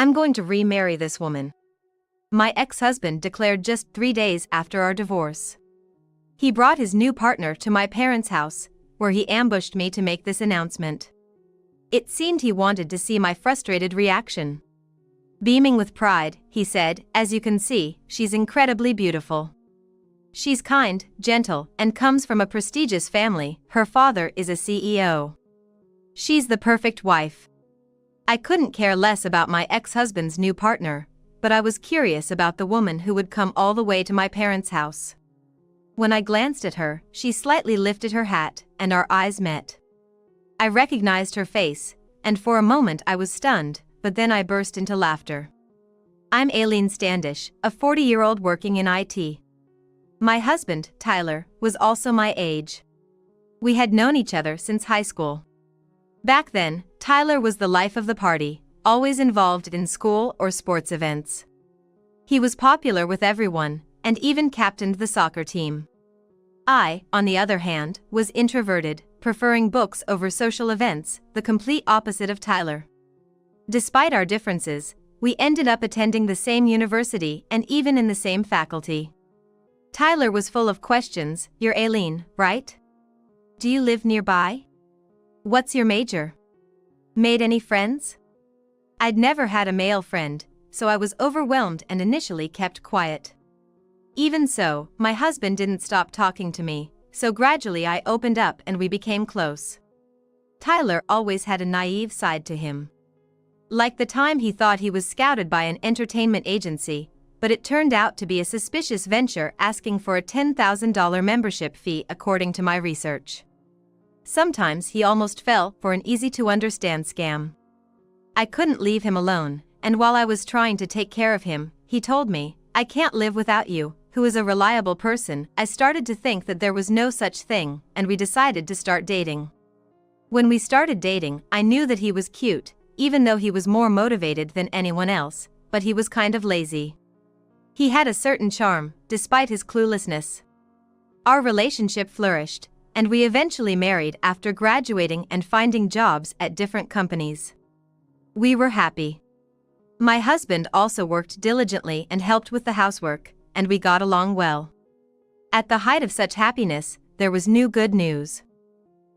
I'm going to remarry this woman. My ex-husband declared just 3 days after our divorce. He brought his new partner to my parents' house, where he ambushed me to make this announcement. It seemed he wanted to see my frustrated reaction. Beaming with pride, he said, "As you can see, she's incredibly beautiful. She's kind, gentle, and comes from a prestigious family. Her father is a CEO. She's the perfect wife." I couldn't care less about my ex-husband's new partner, but I was curious about the woman who would come all the way to my parents' house. When I glanced at her, she slightly lifted her hat, and our eyes met. I recognized her face, and for a moment I was stunned, but then I burst into laughter. I'm Aileen Standish, a 40-year-old working in IT. My husband, Tyler, was also my age. We had known each other since high school. Back then, Tyler was the life of the party, always involved in school or sports events. He was popular with everyone, and even captained the soccer team. I, on the other hand, was introverted, preferring books over social events, the complete opposite of Tyler. Despite our differences, we ended up attending the same university and even in the same faculty. Tyler was full of questions. "You're Aileen, right? Do you live nearby? What's your major? Made any friends?" I'd never had a male friend, so I was overwhelmed and initially kept quiet. Even so, my husband didn't stop talking to me, so gradually I opened up and we became close. Tyler always had a naive side to him. Like the time he thought he was scouted by an entertainment agency, but it turned out to be a suspicious venture asking for a $10,000 membership fee according to my research. Sometimes he almost fell for an easy-to-understand scam. I couldn't leave him alone, and while I was trying to take care of him, he told me, "I can't live without you," who is a reliable person. I started to think that there was no such thing, and we decided to start dating. When we started dating, I knew that he was cute, even though he was more motivated than anyone else, but he was kind of lazy. He had a certain charm, despite his cluelessness. Our relationship flourished, and we eventually married after graduating and finding jobs at different companies. We were happy. My husband also worked diligently and helped with the housework, and we got along well. At the height of such happiness, there was new good news.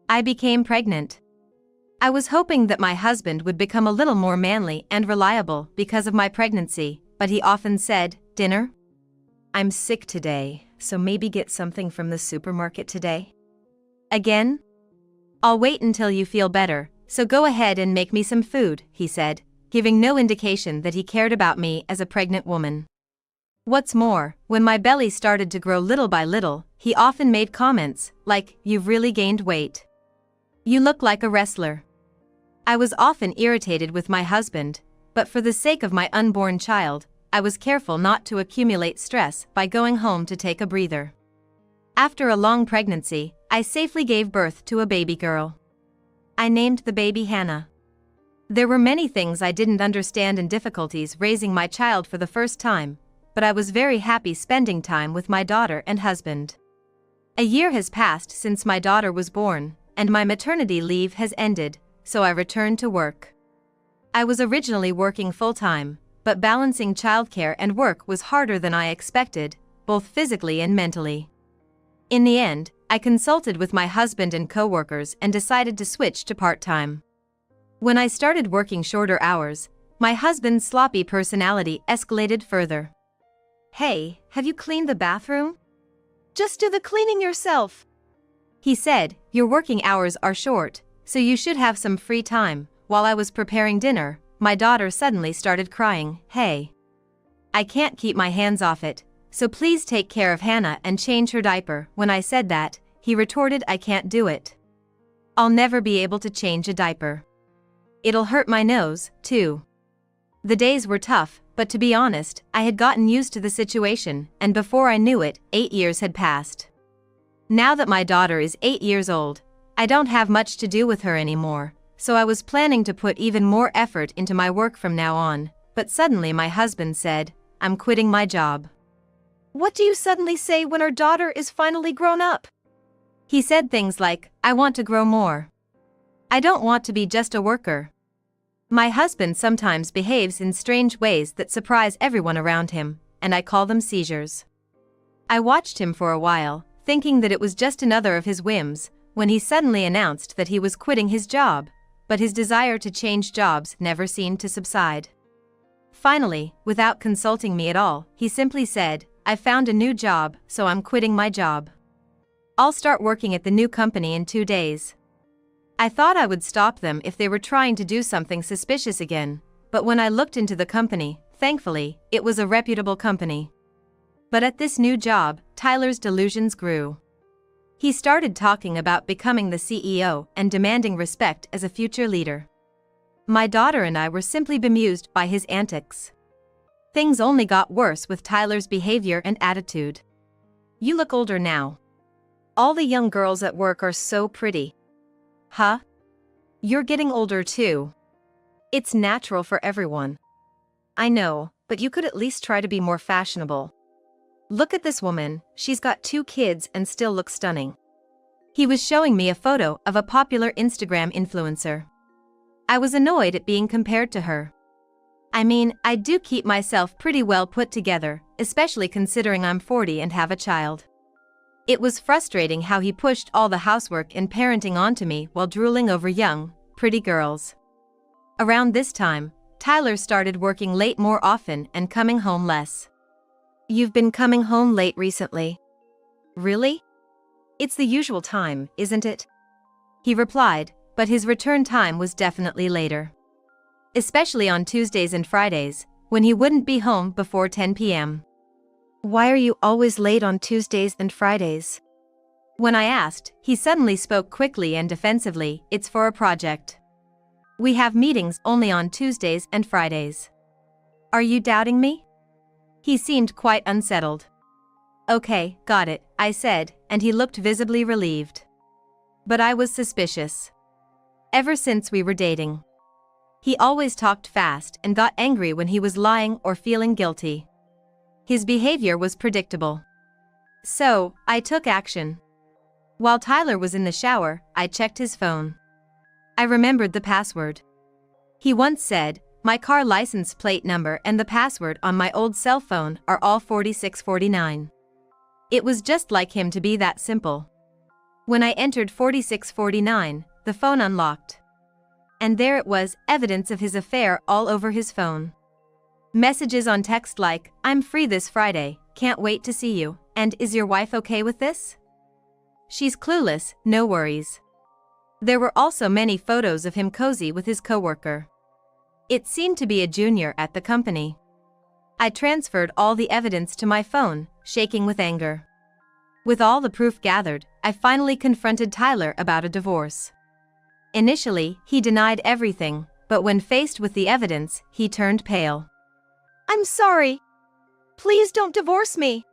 I became pregnant. I was hoping that my husband would become a little more manly and reliable because of my pregnancy, but he often said, "Dinner? I'm sick today, so maybe get something from the supermarket today." Again? "I'll wait until you feel better, so go ahead and make me some food," he said, giving no indication that he cared about me as a pregnant woman. What's more, when my belly started to grow little by little, he often made comments like, "You've really gained weight. You look like a wrestler." I was often irritated with my husband, but for the sake of my unborn child, I was careful not to accumulate stress by going home to take a breather. After a long pregnancy, I safely gave birth to a baby girl. I named the baby Hannah. There were many things I didn't understand and difficulties raising my child for the first time, but I was very happy spending time with my daughter and husband. A year has passed since my daughter was born, and my maternity leave has ended, so I returned to work. I was originally working full-time, but balancing childcare and work was harder than I expected, both physically and mentally. In the end, I consulted with my husband and coworkers and decided to switch to part-time. When I started working shorter hours, my husband's sloppy personality escalated further. "Hey, have you cleaned the bathroom? Just do the cleaning yourself," he said. "Your working hours are short, so you should have some free time." While I was preparing dinner, my daughter suddenly started crying. "Hey, I can't keep my hands off it, so please take care of Hannah and change her diaper." When I said that, he retorted, "I can't do it. I'll never be able to change a diaper. It'll hurt my nose, too." The days were tough, but to be honest, I had gotten used to the situation, and before I knew it, 8 years had passed. Now that my daughter is 8 years old, I don't have much to do with her anymore, so I was planning to put even more effort into my work from now on, but suddenly my husband said, "I'm quitting my job." "What do you suddenly say when our daughter is finally grown up?" He said things like, "I want to grow more. I don't want to be just a worker." My husband sometimes behaves in strange ways that surprise everyone around him, and I call them seizures. I watched him for a while, thinking that it was just another of his whims, when he suddenly announced that he was quitting his job, but his desire to change jobs never seemed to subside. Finally, without consulting me at all, he simply said, "I found a new job, so I'm quitting my job. I'll start working at the new company in 2 days." I thought I would stop them if they were trying to do something suspicious again, but when I looked into the company, thankfully, it was a reputable company. But at this new job, Tyler's delusions grew. He started talking about becoming the CEO and demanding respect as a future leader. My daughter and I were simply bemused by his antics. Things only got worse with Tyler's behavior and attitude. "You look older now. All the young girls at work are so pretty." "Huh? You're getting older too. It's natural for everyone." "I know, but you could at least try to be more fashionable. Look at this woman, she's got 2 kids and still looks stunning." He was showing me a photo of a popular Instagram influencer. I was annoyed at being compared to her. I mean, I do keep myself pretty well put together, especially considering I'm 40 and have a child. It was frustrating how he pushed all the housework and parenting onto me while drooling over young, pretty girls. Around this time, Tyler started working late more often and coming home less. "You've been coming home late recently." "Really? It's the usual time, isn't it?" he replied, but his return time was definitely later. Especially on Tuesdays and Fridays, when he wouldn't be home before 10 p.m. "Why are you always late on Tuesdays and Fridays?" When I asked, he suddenly spoke quickly and defensively, "It's for a project. We have meetings only on Tuesdays and Fridays." "Are you doubting me?" He seemed quite unsettled. "Okay, got it," I said, and he looked visibly relieved. But I was suspicious. Ever since we were dating, he always talked fast and got angry when he was lying or feeling guilty. His behavior was predictable. So, I took action. While Tyler was in the shower, I checked his phone. I remembered the password. He once said, "My car license plate number and the password on my old cell phone are all 4649. It was just like him to be that simple. When I entered 4649, the phone unlocked. And there it was, evidence of his affair all over his phone. Messages on text like, "I'm free this Friday, can't wait to see you," and "Is your wife okay with this?" "She's clueless, no worries." There were also many photos of him cozy with his coworker. It seemed to be a junior at the company. I transferred all the evidence to my phone, shaking with anger. With all the proof gathered, I finally confronted Tyler about a divorce. Initially, he denied everything, but when faced with the evidence, he turned pale. "I'm sorry. Please don't divorce me."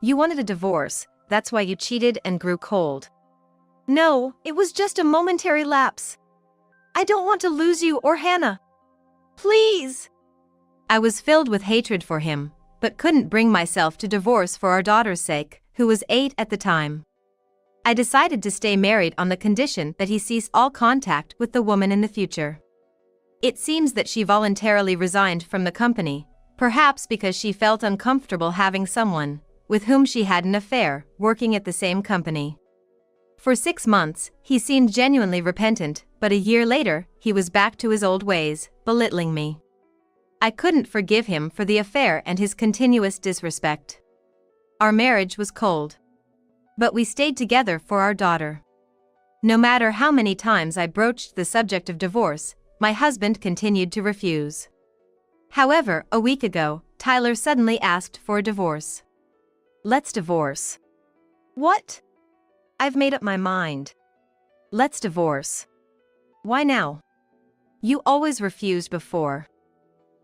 "You wanted a divorce, that's why you cheated and grew cold." "No, it was just a momentary lapse. I don't want to lose you or Hannah. Please." I was filled with hatred for him, but couldn't bring myself to divorce for our daughter's sake, who was 8 at the time. I decided to stay married on the condition that he cease all contact with the woman in the future. It seems that she voluntarily resigned from the company, perhaps because she felt uncomfortable having someone, with whom she had an affair, working at the same company. For 6 months, he seemed genuinely repentant, but a year later, he was back to his old ways, belittling me. I couldn't forgive him for the affair and his continuous disrespect. Our marriage was cold. But we stayed together for our daughter. No matter how many times I broached the subject of divorce, my husband continued to refuse. However, a week ago, Tyler suddenly asked for a divorce. "Let's divorce." "What?" "I've made up my mind. Let's divorce." "Why now? You always refused before."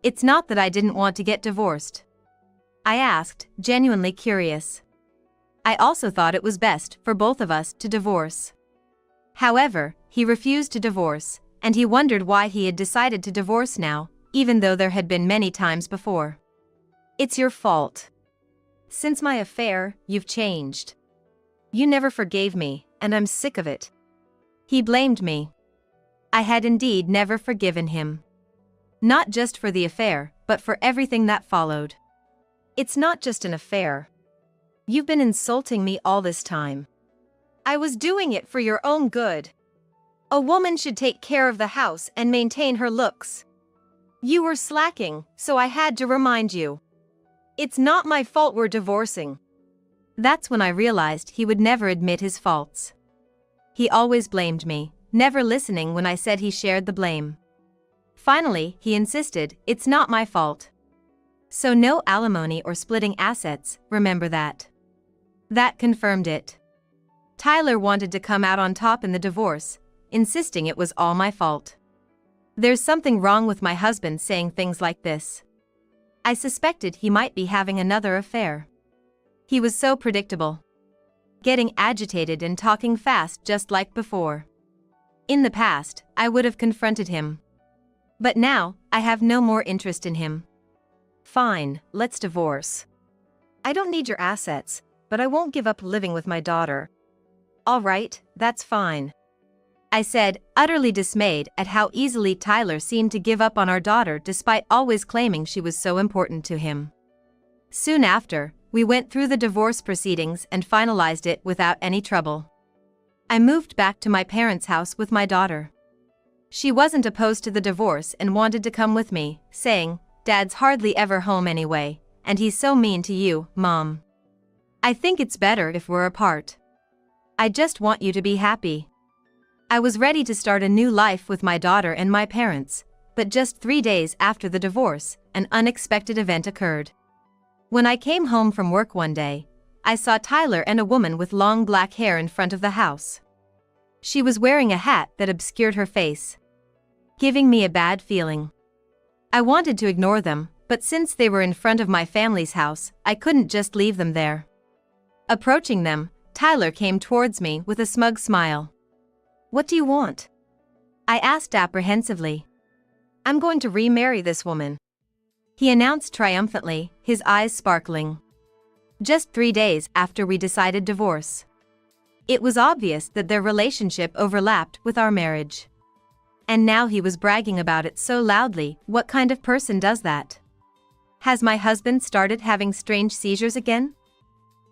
"It's not that I didn't want to get divorced," I asked, genuinely curious. I also thought it was best for both of us to divorce. However, he refused to divorce, and he wondered why he had decided to divorce now, even though there had been many times before. "It's your fault. Since my affair, you've changed. You never forgave me, and I'm sick of it." He blamed me. I had indeed never forgiven him. Not just for the affair, but for everything that followed. It's not just an affair. You've been insulting me all this time. I was doing it for your own good. A woman should take care of the house and maintain her looks. You were slacking, so I had to remind you. It's not my fault we're divorcing. That's when I realized he would never admit his faults. He always blamed me, never listening when I said he shared the blame. Finally, he insisted, it's not my fault. So no alimony or splitting assets, remember that. That confirmed it. Tyler wanted to come out on top in the divorce, insisting it was all my fault. There's something wrong with my husband saying things like this. I suspected he might be having another affair. He was so predictable. Getting agitated and talking fast just like before. In the past, I would have confronted him. But now, I have no more interest in him. Fine, let's divorce. I don't need your assets, but I won't give up living with my daughter. All right, that's fine. I said, utterly dismayed at how easily Tyler seemed to give up on our daughter despite always claiming she was so important to him. Soon after, we went through the divorce proceedings and finalized it without any trouble. I moved back to my parents' house with my daughter. She wasn't opposed to the divorce and wanted to come with me, saying, Dad's hardly ever home anyway, and he's so mean to you, Mom. I think it's better if we're apart. I just want you to be happy. I was ready to start a new life with my daughter and my parents, but just 3 days after the divorce, an unexpected event occurred. When I came home from work one day, I saw Tyler and a woman with long black hair in front of the house. She was wearing a hat that obscured her face, giving me a bad feeling. I wanted to ignore them, but since they were in front of my family's house, I couldn't just leave them there. Approaching them, Tyler came towards me with a smug smile. What do you want? I asked apprehensively. I'm going to remarry this woman, he announced triumphantly, his eyes sparkling. Just 3 days after we decided divorce. It was obvious that their relationship overlapped with our marriage. And now he was bragging about it so loudly. What kind of person does that? Has my husband started having strange seizures again?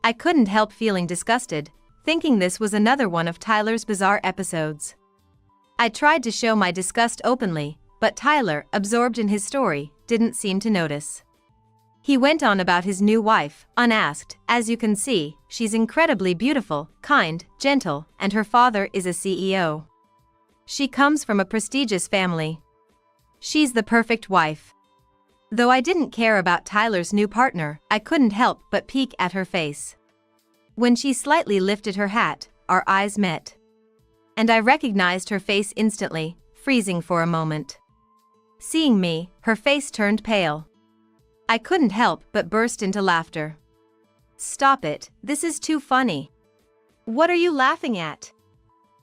I couldn't help feeling disgusted, thinking this was another one of Tyler's bizarre episodes. I tried to show my disgust openly, but Tyler, absorbed in his story, didn't seem to notice. He went on about his new wife, unasked. As you can see, she's incredibly beautiful, kind, gentle, and her father is a CEO. She comes from a prestigious family. She's the perfect wife. Though I didn't care about Tyler's new partner, I couldn't help but peek at her face. When she slightly lifted her hat, our eyes met. And I recognized her face instantly, freezing for a moment. Seeing me, her face turned pale. I couldn't help but burst into laughter. Stop it, this is too funny. What are you laughing at?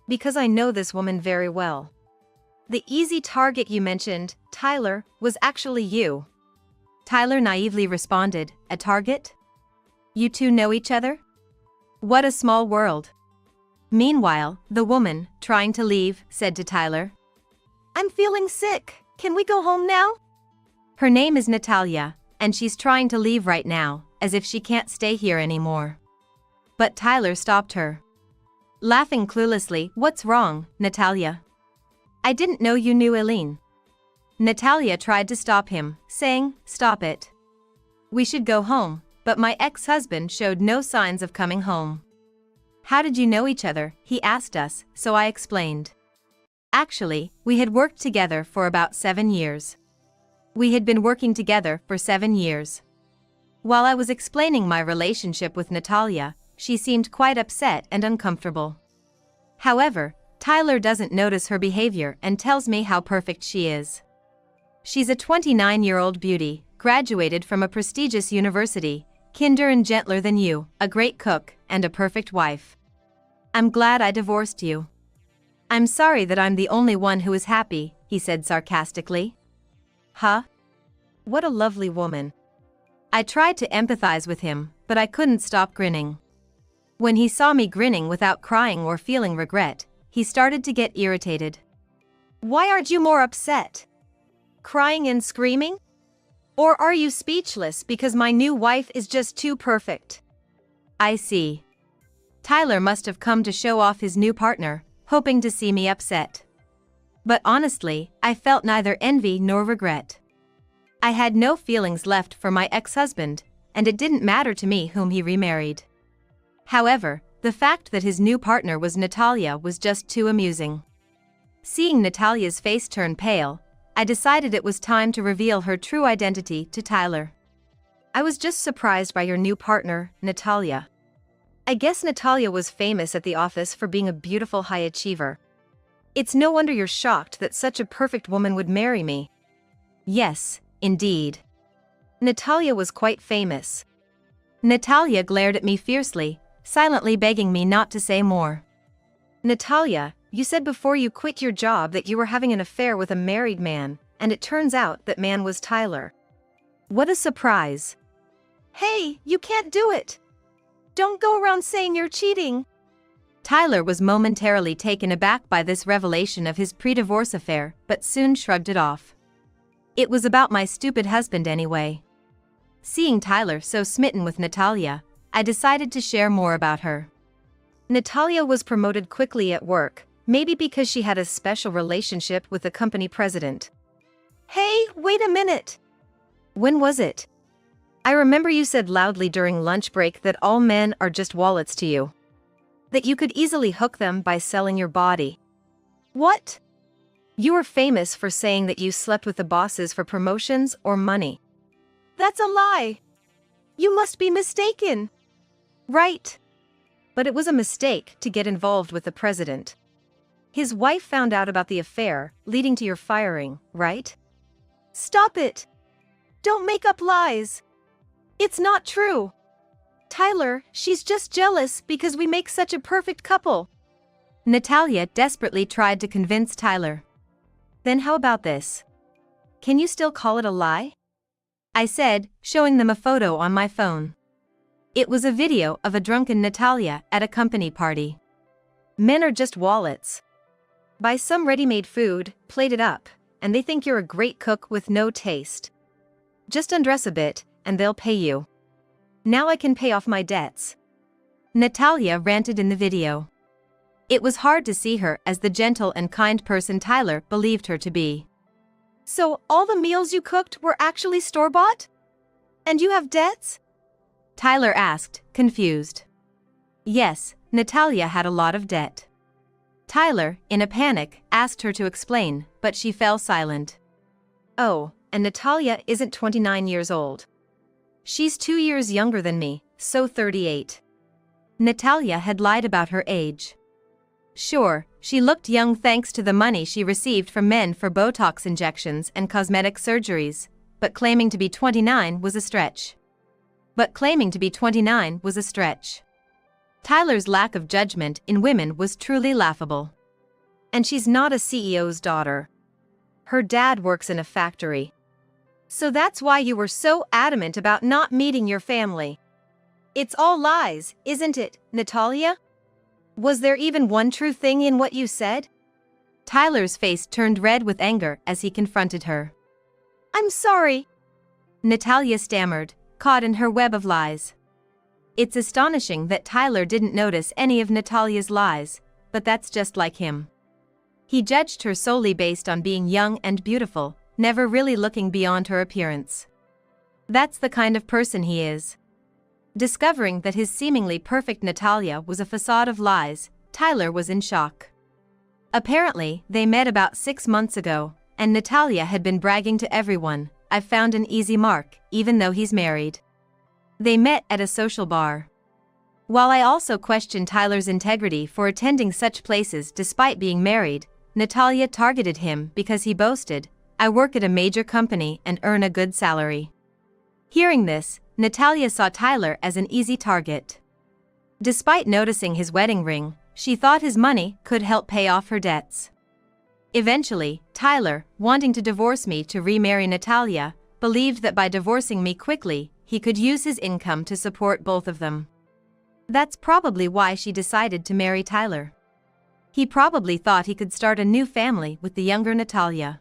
Because I know this woman very well. The easy target you mentioned, Tyler, was actually you. Tyler naively responded, a target? You two know each other? What a small world. Meanwhile, the woman, trying to leave, said to Tyler, I'm feeling sick, can we go home now? Her name is Natalia, and she's trying to leave right now, as if she can't stay here anymore. But Tyler stopped her. Laughing cluelessly, what's wrong, Natalia? I didn't know you knew Eileen. Natalia tried to stop him, saying, stop it. We should go home, but my ex-husband showed no signs of coming home. How did you know each other, he asked us, so I explained. Actually, we had worked together for about 7 years. We had been working together for 7 years. While I was explaining my relationship with Natalia, she seemed quite upset and uncomfortable. However, Tyler doesn't notice her behavior and tells me how perfect she is. She's a 29-year-old beauty, graduated from a prestigious university, kinder and gentler than you, a great cook, and a perfect wife. I'm glad I divorced you. I'm sorry that I'm the only one who is happy, he said sarcastically. Huh? What a lovely woman. I tried to empathize with him, but I couldn't stop grinning. When he saw me grinning without crying or feeling regret, he started to get irritated. Why aren't you more upset? crying and screaming? Or are you speechless because my new wife is just too perfect? I see. Tyler must have come to show off his new partner, hoping to see me upset. But honestly, I felt neither envy nor regret. I had no feelings left for my ex-husband, and it didn't matter to me whom he remarried. However, the fact that his new partner was Natalia was just too amusing. Seeing Natalia's face turn pale, I decided it was time to reveal her true identity to Tyler. I was just surprised by your new partner, Natalia. I guess Natalia was famous at the office for being a beautiful high achiever. It's no wonder you're shocked that such a perfect woman would marry me. Yes, indeed. Natalia was quite famous. Natalia glared at me fiercely, silently begging me not to say more. Natalia, you said before you quit your job that you were having an affair with a married man, and it turns out that man was Tyler. What a surprise. Hey, you can't do it. Don't go around saying you're cheating. Tyler was momentarily taken aback by this revelation of his pre-divorce affair, but soon shrugged it off. It was about my stupid husband anyway. Seeing Tyler so smitten with Natalia, I decided to share more about her. Natalia was promoted quickly at work, maybe because she had a special relationship with the company president. Hey, wait a minute! When was it? I remember you said loudly during lunch break that all men are just wallets to you. That you could easily hook them by selling your body. What? You were famous for saying that you slept with the bosses for promotions or money. That's a lie! You must be mistaken! Right. But it was a mistake to get involved with the president. His wife found out about the affair, leading to your firing, right? Stop it! Don't make up lies! It's not true! Tyler, she's just jealous because we make such a perfect couple. Natalia desperately tried to convince Tyler. Then how about this? Can you still call it a lie? I said, showing them a photo on my phone. It was a video of a drunken Natalia at a company party. Men are just wallets. Buy some ready-made food, plate it up, and they think you're a great cook with no taste. Just undress a bit, and they'll pay you. Now I can pay off my debts. Natalia ranted in the video. It was hard to see her as the gentle and kind person Tyler believed her to be. So, all the meals you cooked were actually store-bought? And you have debts? Tyler asked, confused. Yes, Natalia had a lot of debt. Tyler, in a panic, asked her to explain, but she fell silent. Oh, and Natalia isn't 29 years old. She's 2 years younger than me, so 38. Natalia had lied about her age. Sure, she looked young thanks to the money she received from men for Botox injections and cosmetic surgeries, but claiming to be 29 was a stretch. Tyler's lack of judgment in women was truly laughable. And she's not a CEO's daughter. Her dad works in a factory. So that's why you were so adamant about not meeting your family. It's all lies, isn't it, Natalia? Was there even one true thing in what you said? Tyler's face turned red with anger as he confronted her. I'm sorry. Natalia stammered, caught in her web of lies. It's astonishing that Tyler didn't notice any of Natalia's lies, but that's just like him. He judged her solely based on being young and beautiful, never really looking beyond her appearance. That's the kind of person he is. Discovering that his seemingly perfect Natalia was a facade of lies, Tyler was in shock. Apparently, they met about 6 months ago, and Natalia had been bragging to everyone, I've found an easy mark, even though he's married. They met at a social bar. While I also questioned Tyler's integrity for attending such places despite being married, Natalia targeted him because he boasted, I work at a major company and earn a good salary. Hearing this, Natalia saw Tyler as an easy target. Despite noticing his wedding ring, she thought his money could help pay off her debts. Eventually, Tyler, wanting to divorce me to remarry Natalia, believed that by divorcing me quickly, he could use his income to support both of them. That's probably why she decided to marry Tyler. He probably thought he could start a new family with the younger Natalia.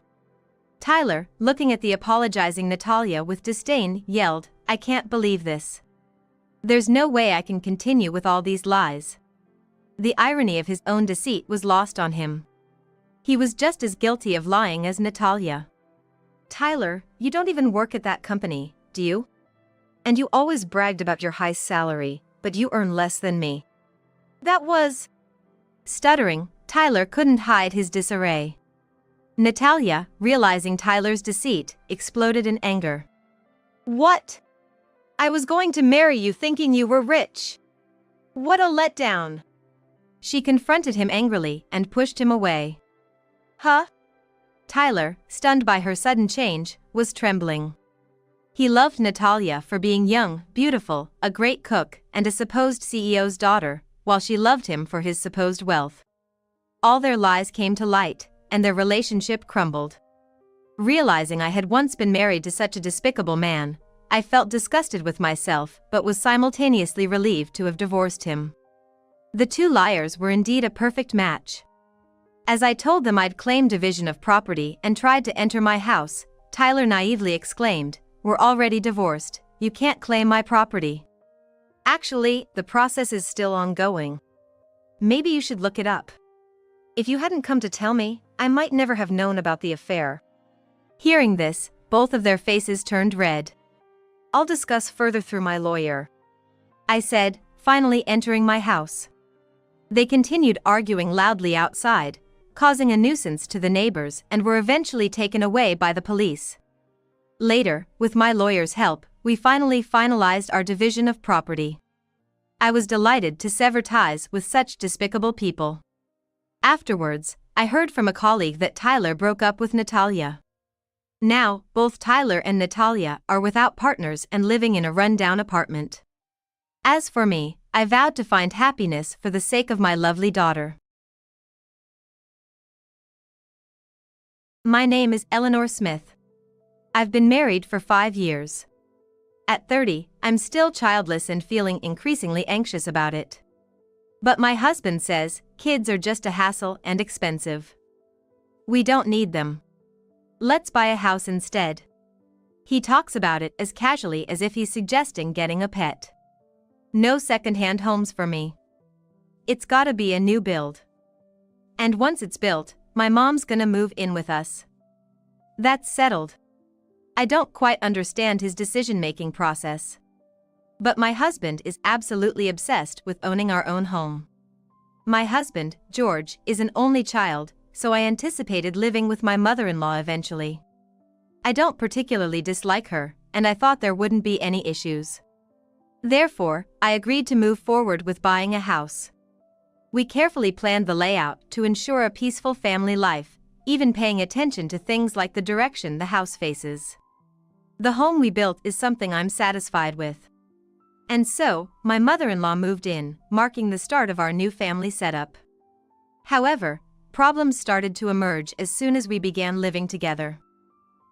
Tyler, looking at the apologizing Natalia with disdain, yelled, "I can't believe this. There's no way I can continue with all these lies." The irony of his own deceit was lost on him. He was just as guilty of lying as Natalia. "Tyler, you don't even work at that company, do you? And you always bragged about your high salary, but you earn less than me." That was... Stuttering, Tyler couldn't hide his disarray. Natalia, realizing Tyler's deceit, exploded in anger. "What? I was going to marry you thinking you were rich. What a letdown." She confronted him angrily and pushed him away. "Huh?" Tyler, stunned by her sudden change, was trembling. He loved Natalia for being young, beautiful, a great cook, and a supposed CEO's daughter, while she loved him for his supposed wealth. All their lies came to light, and their relationship crumbled. Realizing I had once been married to such a despicable man, I felt disgusted with myself but was simultaneously relieved to have divorced him. The two liars were indeed a perfect match. As I told them I'd claimed division of property and tried to enter my house, Tyler naively exclaimed, "We're already divorced, you can't claim my property." "Actually, the process is still ongoing. Maybe you should look it up. If you hadn't come to tell me, I might never have known about the affair." Hearing this, both of their faces turned red. "I'll discuss further through my lawyer," I said, finally entering my house. They continued arguing loudly outside, causing a nuisance to the neighbors, and were eventually taken away by the police. Later, with my lawyer's help, we finally finalized our division of property. I was delighted to sever ties with such despicable people. Afterwards, I heard from a colleague that Tyler broke up with Natalia. Now, both Tyler and Natalia are without partners and living in a run-down apartment. As for me, I vowed to find happiness for the sake of my lovely daughter. My name is Eleanor Smith. I've been married for 5 years. At 30, I'm still childless and feeling increasingly anxious about it. But my husband says, kids are just a hassle and expensive. We don't need them. Let's buy a house instead. He talks about it as casually as if he's suggesting getting a pet. No second-hand homes for me. It's gotta be a new build. And once it's built, my mom's gonna move in with us. That's settled. I don't quite understand his decision-making process. But my husband is absolutely obsessed with owning our own home. My husband, George, is an only child, so I anticipated living with my mother-in-law eventually. I don't particularly dislike her, and I thought there wouldn't be any issues. Therefore, I agreed to move forward with buying a house. We carefully planned the layout to ensure a peaceful family life, even paying attention to things like the direction the house faces. The home we built is something I'm satisfied with. And so, my mother-in-law moved in, marking the start of our new family setup. However, problems started to emerge as soon as we began living together.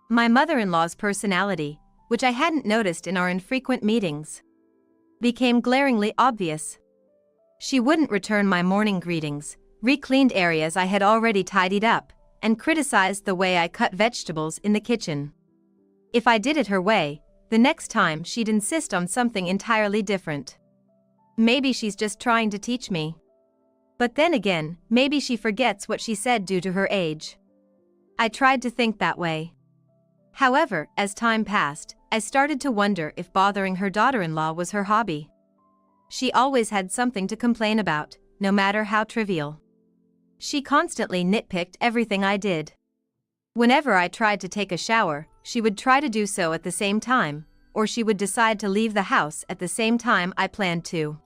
My mother-in-law's personality, which I hadn't noticed in our infrequent meetings, became glaringly obvious. She wouldn't return my morning greetings, recleaned areas I had already tidied up, and criticized the way I cut vegetables in the kitchen. If I did it her way, the next time she'd insist on something entirely different. Maybe she's just trying to teach me. But then again, maybe she forgets what she said due to her age. I tried to think that way. However, as time passed, I started to wonder if bothering her daughter-in-law was her hobby. She always had something to complain about, no matter how trivial. She constantly nitpicked everything I did. Whenever I tried to take a shower, she would try to do so at the same time, or she would decide to leave the house at the same time I planned to.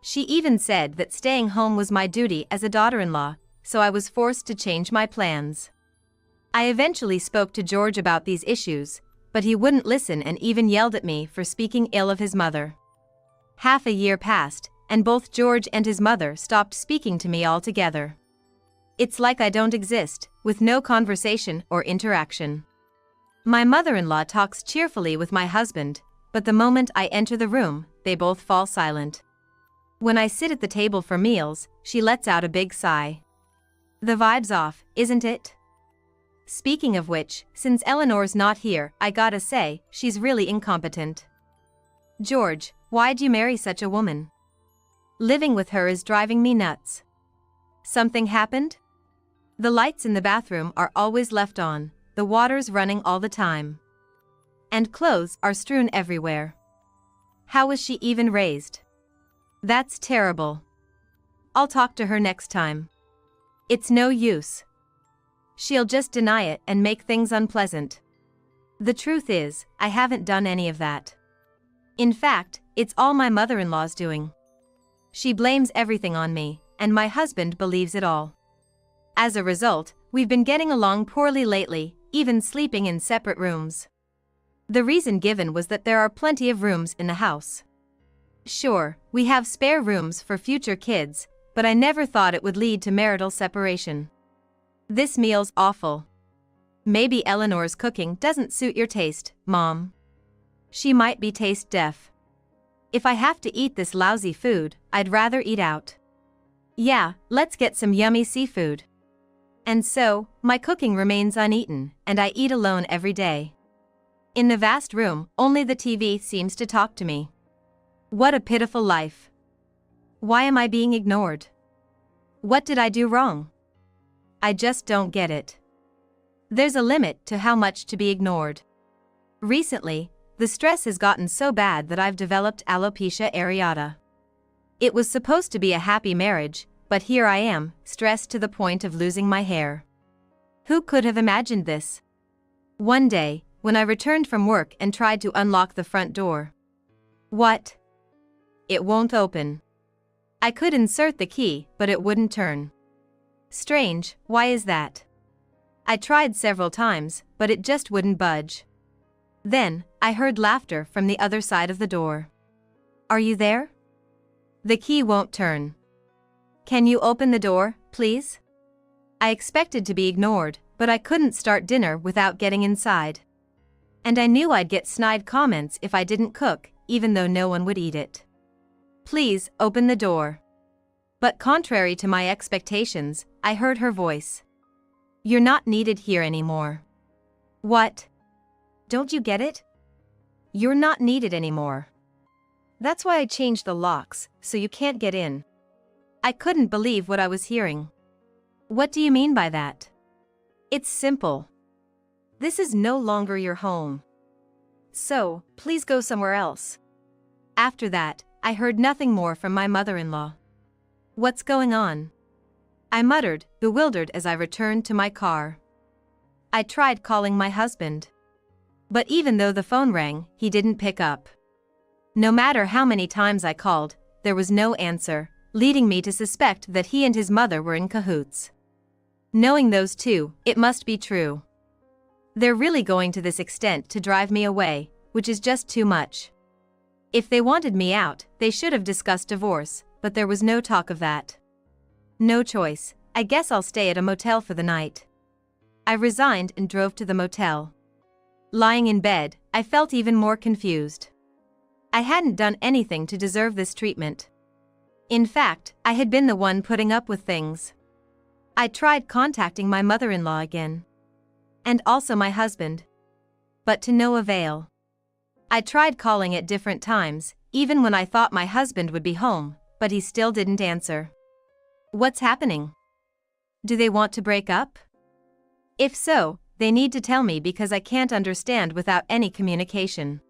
She even said that staying home was my duty as a daughter-in-law, so I was forced to change my plans. I eventually spoke to George about these issues, but he wouldn't listen and even yelled at me for speaking ill of his mother. Half a year passed, and both George and his mother stopped speaking to me altogether. It's like I don't exist, with no conversation or interaction. My mother-in-law talks cheerfully with my husband, but the moment I enter the room, they both fall silent. When I sit at the table for meals, she lets out a big sigh. The vibe's off, isn't it? Speaking of which, since Eleanor's not here, I gotta say, she's really incompetent. George, why'd you marry such a woman? Living with her is driving me nuts. Something happened? The lights in the bathroom are always left on, the water's running all the time. And clothes are strewn everywhere. How was she even raised? That's terrible. I'll talk to her next time. It's no use. She'll just deny it and make things unpleasant. The truth is, I haven't done any of that. In fact, it's all my mother-in-law's doing. She blames everything on me, and my husband believes it all. As a result, we've been getting along poorly lately, even sleeping in separate rooms. The reason given was that there are plenty of rooms in the house. Sure, we have spare rooms for future kids, but I never thought it would lead to marital separation. This meal's awful. Maybe Eleanor's cooking doesn't suit your taste, Mom. She might be taste deaf. If I have to eat this lousy food, I'd rather eat out. Yeah, let's get some yummy seafood. And so, my cooking remains uneaten, and I eat alone every day. In the vast room, only the TV seems to talk to me. What a pitiful life. Why am I being ignored? What did I do wrong? I just don't get it. There's a limit to how much to be ignored. Recently, the stress has gotten so bad that I've developed alopecia areata. It was supposed to be a happy marriage, but here I am, stressed to the point of losing my hair. Who could have imagined this? One day, when I returned from work and tried to unlock the front door. What? It won't open. I could insert the key, but it wouldn't turn. Strange, why is that? I tried several times, but it just wouldn't budge. Then, I heard laughter from the other side of the door. Are you there? The key won't turn. Can you open the door, please? I expected to be ignored, but I couldn't start dinner without getting inside. And I knew I'd get snide comments if I didn't cook, even though no one would eat it. Please, open the door. But contrary to my expectations, I heard her voice. You're not needed here anymore. What? Don't you get it? You're not needed anymore. That's why I changed the locks, so you can't get in. I couldn't believe what I was hearing. What do you mean by that? It's simple. This is no longer your home. So, please go somewhere else. After that, I heard nothing more from my mother-in-law. What's going on? I muttered, bewildered as I returned to my car. I tried calling my husband. But even though the phone rang, he didn't pick up. No matter how many times I called, there was no answer, leading me to suspect that he and his mother were in cahoots. Knowing those two, it must be true. They're really going to this extent to drive me away, which is just too much. If they wanted me out, they should have discussed divorce, but there was no talk of that. No choice, I guess I'll stay at a motel for the night. I resigned and drove to the motel. Lying in bed, I felt even more confused. I hadn't done anything to deserve this treatment. In fact, I had been the one putting up with things. I tried contacting my mother-in-law again. And also my husband. But to no avail. I tried calling at different times, even when I thought my husband would be home, but he still didn't answer. What's happening? Do they want to break up? If so, they need to tell me because I can't understand without any communication.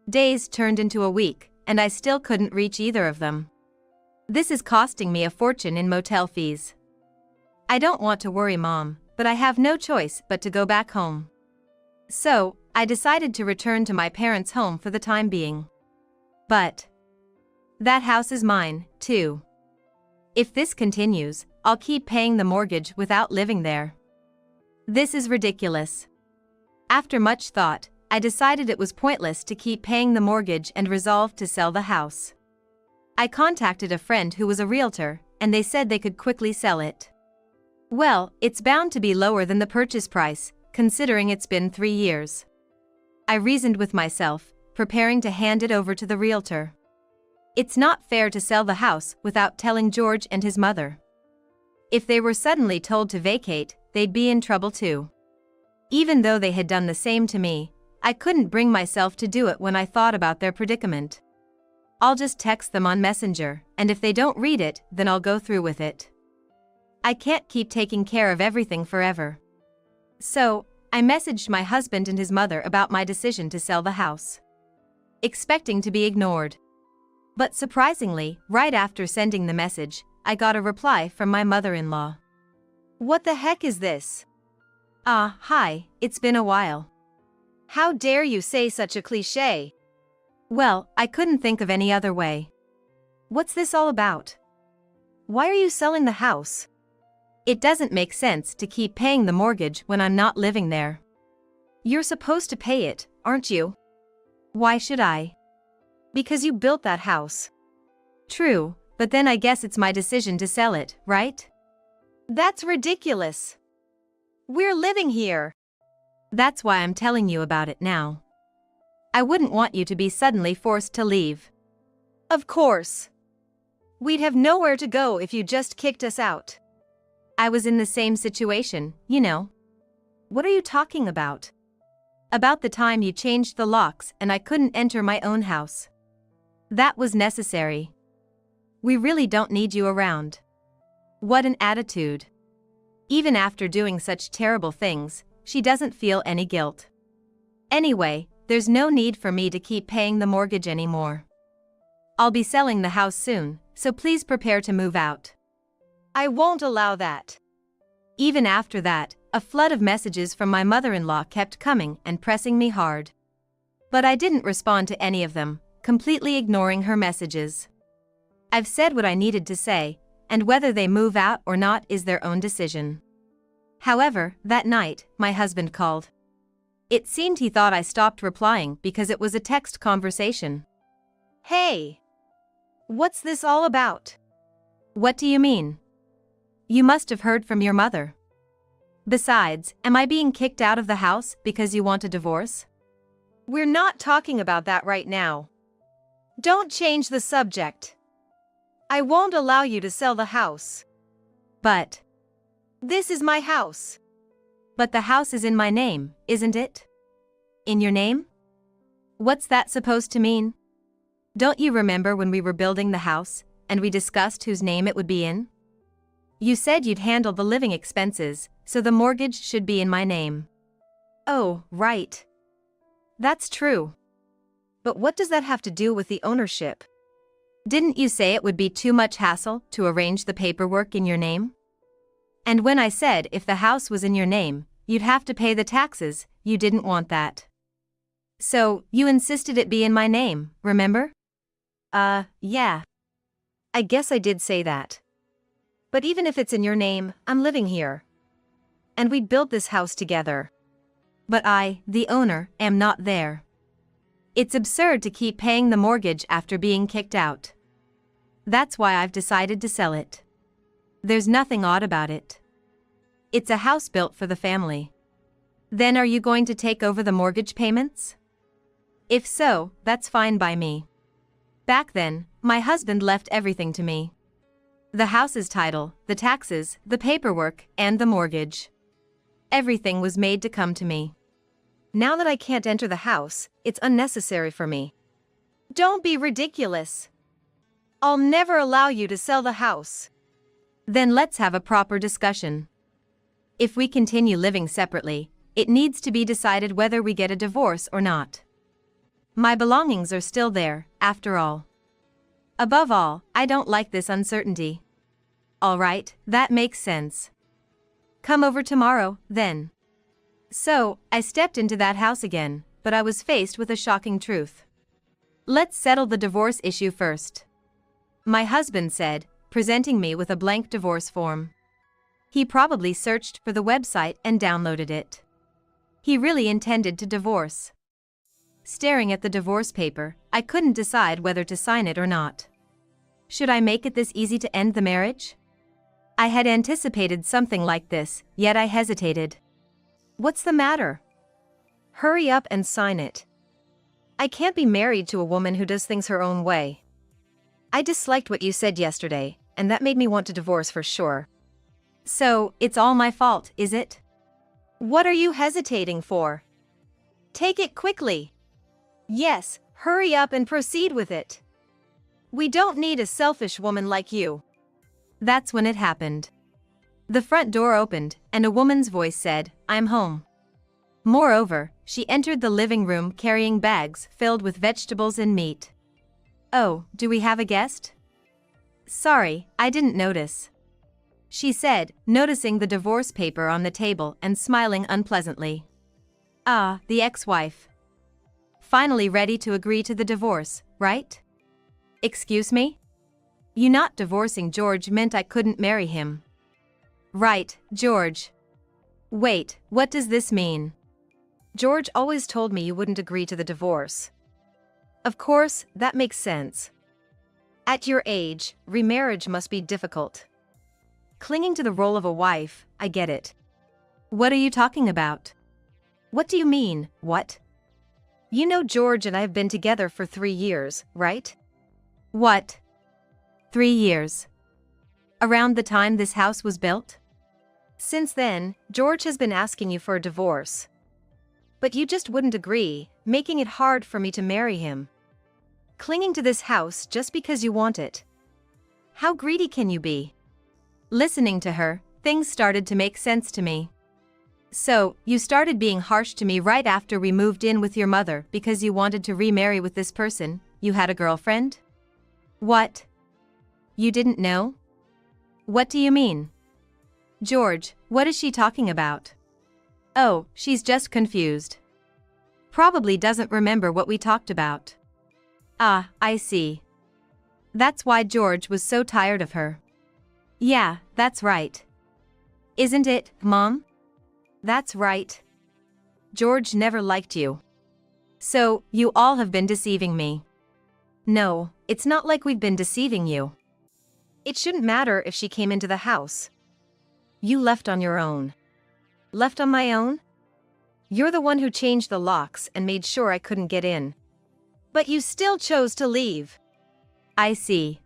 Days turned into a week, and I still couldn't reach either of them. This is costing me a fortune in motel fees. I don't want to worry Mom, but I have no choice but to go back home. So, I decided to return to my parents' home for the time being. But that house is mine, too. If this continues, I'll keep paying the mortgage without living there. This is ridiculous. After much thought, I decided it was pointless to keep paying the mortgage and resolved to sell the house. I contacted a friend who was a realtor, and they said they could quickly sell it. Well, it's bound to be lower than the purchase price, considering it's been 3 years. I reasoned with myself, preparing to hand it over to the realtor. It's not fair to sell the house without telling George and his mother. If they were suddenly told to vacate, they'd be in trouble too. Even though they had done the same to me, I couldn't bring myself to do it when I thought about their predicament. I'll just text them on Messenger, and if they don't read it, then I'll go through with it. I can't keep taking care of everything forever. So, I messaged my husband and his mother about my decision to sell the house, expecting to be ignored. But surprisingly, right after sending the message, I got a reply from my mother-in-law. "What the heck is this? Hi, it's been a while. How dare you say such a cliché?" Well, I couldn't think of any other way. What's this all about? Why are you selling the house? It doesn't make sense to keep paying the mortgage when I'm not living there. You're supposed to pay it, aren't you? Why should I? Because you built that house. True, but then I guess it's my decision to sell it, right? That's ridiculous. We're living here. That's why I'm telling you about it now. I wouldn't want you to be suddenly forced to leave. Of course. We'd have nowhere to go if you just kicked us out. I was in the same situation, you know. What are you talking about? About the time you changed the locks and I couldn't enter my own house. That was necessary. We really don't need you around. What an attitude. Even after doing such terrible things, she doesn't feel any guilt. Anyway, there's no need for me to keep paying the mortgage anymore. I'll be selling the house soon, so please prepare to move out. I won't allow that. Even after that, a flood of messages from my mother-in-law kept coming and pressing me hard. But I didn't respond to any of them, completely ignoring her messages. I've said what I needed to say, and whether they move out or not is their own decision. However, that night, my husband called. It seemed he thought I stopped replying because it was a text conversation. Hey! What's this all about? What do you mean? You must have heard from your mother. Besides, am I being kicked out of the house because you want a divorce? We're not talking about that right now. Don't change the subject. I won't allow you to sell the house. But this is my house. But the house is in my name, isn't it? In your name? What's that supposed to mean? Don't you remember when we were building the house, and we discussed whose name it would be in? You said you'd handle the living expenses, so the mortgage should be in my name. Oh, right. That's true. But what does that have to do with the ownership? Didn't you say it would be too much hassle to arrange the paperwork in your name? And when I said if the house was in your name, you'd have to pay the taxes, you didn't want that. So, you insisted it be in my name, remember? Yeah. I guess I did say that. But even if it's in your name, I'm living here. And we built this house together. But I, the owner, am not there. It's absurd to keep paying the mortgage after being kicked out. That's why I've decided to sell it. There's nothing odd about it. It's a house built for the family. Then are you going to take over the mortgage payments? If so, that's fine by me. Back then, my husband left everything to me. The house's title, the taxes, the paperwork, and the mortgage. Everything was made to come to me. Now that I can't enter the house, it's unnecessary for me. Don't be ridiculous. I'll never allow you to sell the house. Then let's have a proper discussion. If we continue living separately, it needs to be decided whether we get a divorce or not. My belongings are still there, after all. Above all, I don't like this uncertainty. All right, that makes sense. Come over tomorrow, then. So, I stepped into that house again, but I was faced with a shocking truth. Let's settle the divorce issue first. My husband said, presenting me with a blank divorce form. He probably searched for the website and downloaded it. He really intended to divorce. Staring at the divorce paper, I couldn't decide whether to sign it or not. Should I make it this easy to end the marriage? I had anticipated something like this, yet I hesitated. What's the matter? Hurry up and sign it. I can't be married to a woman who does things her own way. I disliked what you said yesterday, and that made me want to divorce for sure. So, it's all my fault, is it? What are you hesitating for? Take it quickly. Yes, hurry up and proceed with it. We don't need a selfish woman like you. That's when it happened. The front door opened, and a woman's voice said, "I'm home." Moreover, she entered the living room carrying bags filled with vegetables and meat. "Oh, do we have a guest?" "Sorry, I didn't notice," she said, noticing the divorce paper on the table and smiling unpleasantly. Ah, the ex-wife. Finally ready to agree to the divorce, right? Excuse me? You not divorcing George meant I couldn't marry him. Right, George. Wait, what does this mean? George always told me you wouldn't agree to the divorce. Of course, that makes sense. At your age, remarriage must be difficult. Clinging to the role of a wife, I get it. What are you talking about? What do you mean, what? You know George and I have been together for 3 years, right? What? 3 years. Around the time this house was built? Since then, George has been asking you for a divorce. But you just wouldn't agree, making it hard for me to marry him. Clinging to this house just because you want it. How greedy can you be? Listening to her, things started to make sense to me. So, you started being harsh to me right after we moved in with your mother because you wanted to remarry with this person. You had a girlfriend? What? You didn't know? What do you mean? George, what is she talking about? Oh, she's just confused. Probably doesn't remember what we talked about. Ah, I see. That's why George was so tired of her. Yeah, that's right. Isn't it, Mom? That's right. George never liked you. So, you all have been deceiving me. No, it's not like we've been deceiving you. It shouldn't matter if she came into the house. You left on your own. Left on my own? You're the one who changed the locks and made sure I couldn't get in. But you still chose to leave. I see.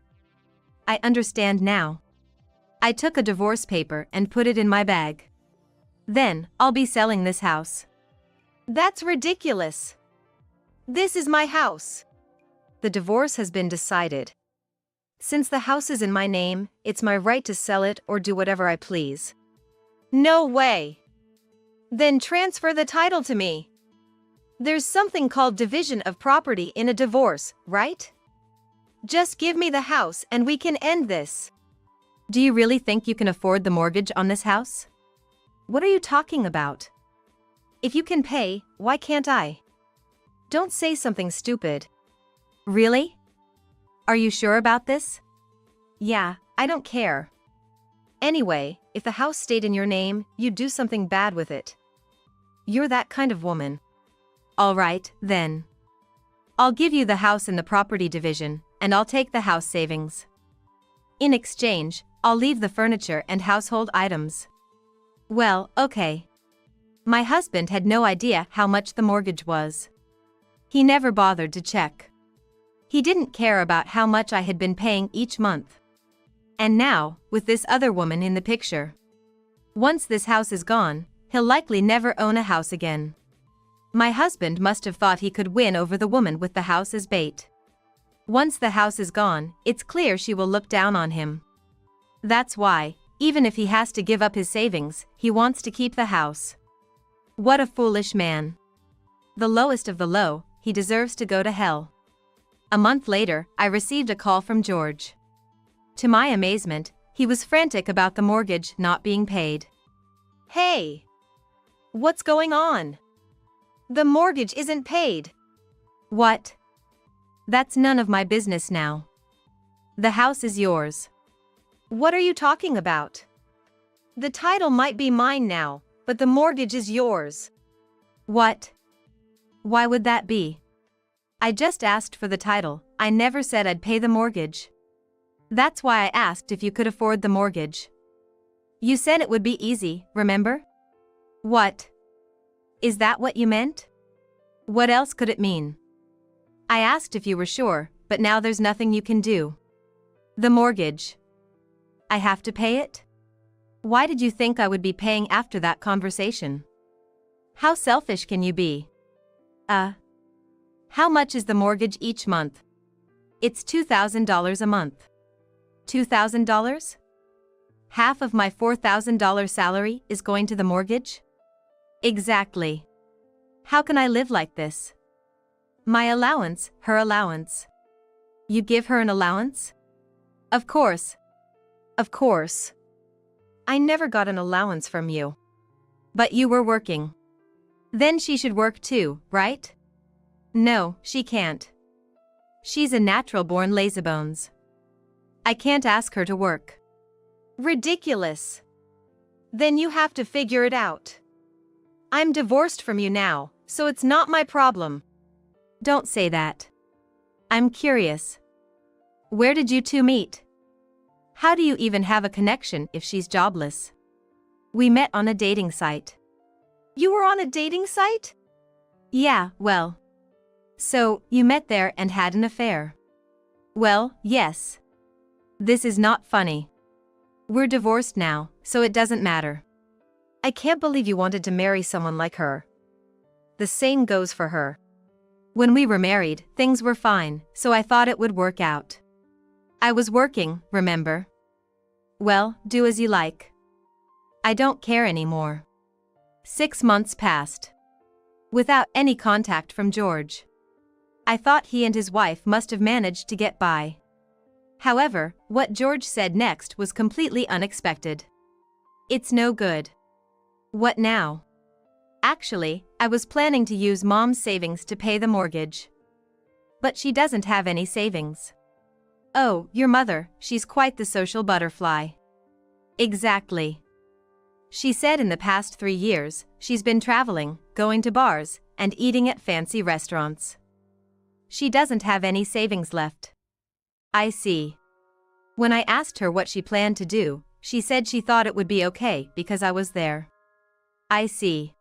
I understand now. I took a divorce paper and put it in my bag. Then, I'll be selling this house. That's ridiculous. This is my house. The divorce has been decided. Since the house is in my name, it's my right to sell it or do whatever I please. No way. Then transfer the title to me. There's something called division of property in a divorce, right? Just give me the house and we can end this. Do you really think you can afford the mortgage on this house? What are you talking about? If you can pay, why can't I? Don't say something stupid. Really? Are you sure about this? Yeah, I don't care. Anyway, if the house stayed in your name, you'd do something bad with it. You're that kind of woman. All right, then. I'll give you the house in the property division, and I'll take the house savings. In exchange, I'll leave the furniture and household items. Well, okay. My husband had no idea how much the mortgage was. He never bothered to check. He didn't care about how much I had been paying each month. And now, with this other woman in the picture. Once this house is gone, he'll likely never own a house again. My husband must have thought he could win over the woman with the house as bait. Once the house is gone, it's clear she will look down on him. That's why, even if he has to give up his savings, he wants to keep the house. What a foolish man. The lowest of the low, he deserves to go to hell. A month later, I received a call from George. To my amazement, he was frantic about the mortgage not being paid. Hey! What's going on? The mortgage isn't paid. What? That's none of my business now. The house is yours. What are you talking about? The title might be mine now, but the mortgage is yours. What? Why would that be? I just asked for the title, I never said I'd pay the mortgage. That's why I asked if you could afford the mortgage. You said it would be easy, remember? What? Is that what you meant? What else could it mean? I asked if you were sure, but now there's nothing you can do. The mortgage. I have to pay it? Why did you think I would be paying after that conversation? How selfish can you be? How much is the mortgage each month? It's $2,000 a month. $2,000? Half of my $4,000 salary is going to the mortgage? Exactly. How can I live like this? My allowance, her allowance. You give her an allowance? Of course. Of course. I never got an allowance from you. But you were working. Then she should work too, right? No, she can't. She's a natural-born lazybones. I can't ask her to work. Ridiculous. Then you have to figure it out. I'm divorced from you now, so it's not my problem. Don't say that. I'm curious. Where did you two meet? How do you even have a connection if she's jobless? We met on a dating site. You were on a dating site? Yeah, well. So, you met there and had an affair? Well, yes. This is not funny. We're divorced now, so it doesn't matter. I can't believe you wanted to marry someone like her. The same goes for her. When we were married, things were fine, so I thought it would work out. I was working, remember? Well, do as you like. I don't care anymore. 6 months passed. Without any contact from George. I thought he and his wife must have managed to get by. However, what George said next was completely unexpected. It's no good. What now? Actually, I was planning to use Mom's savings to pay the mortgage. But she doesn't have any savings. Oh, your mother, she's quite the social butterfly. Exactly. She said in the past 3 years, she's been traveling, going to bars, and eating at fancy restaurants. She doesn't have any savings left. I see. When I asked her what she planned to do, she said she thought it would be okay because I was there. I see.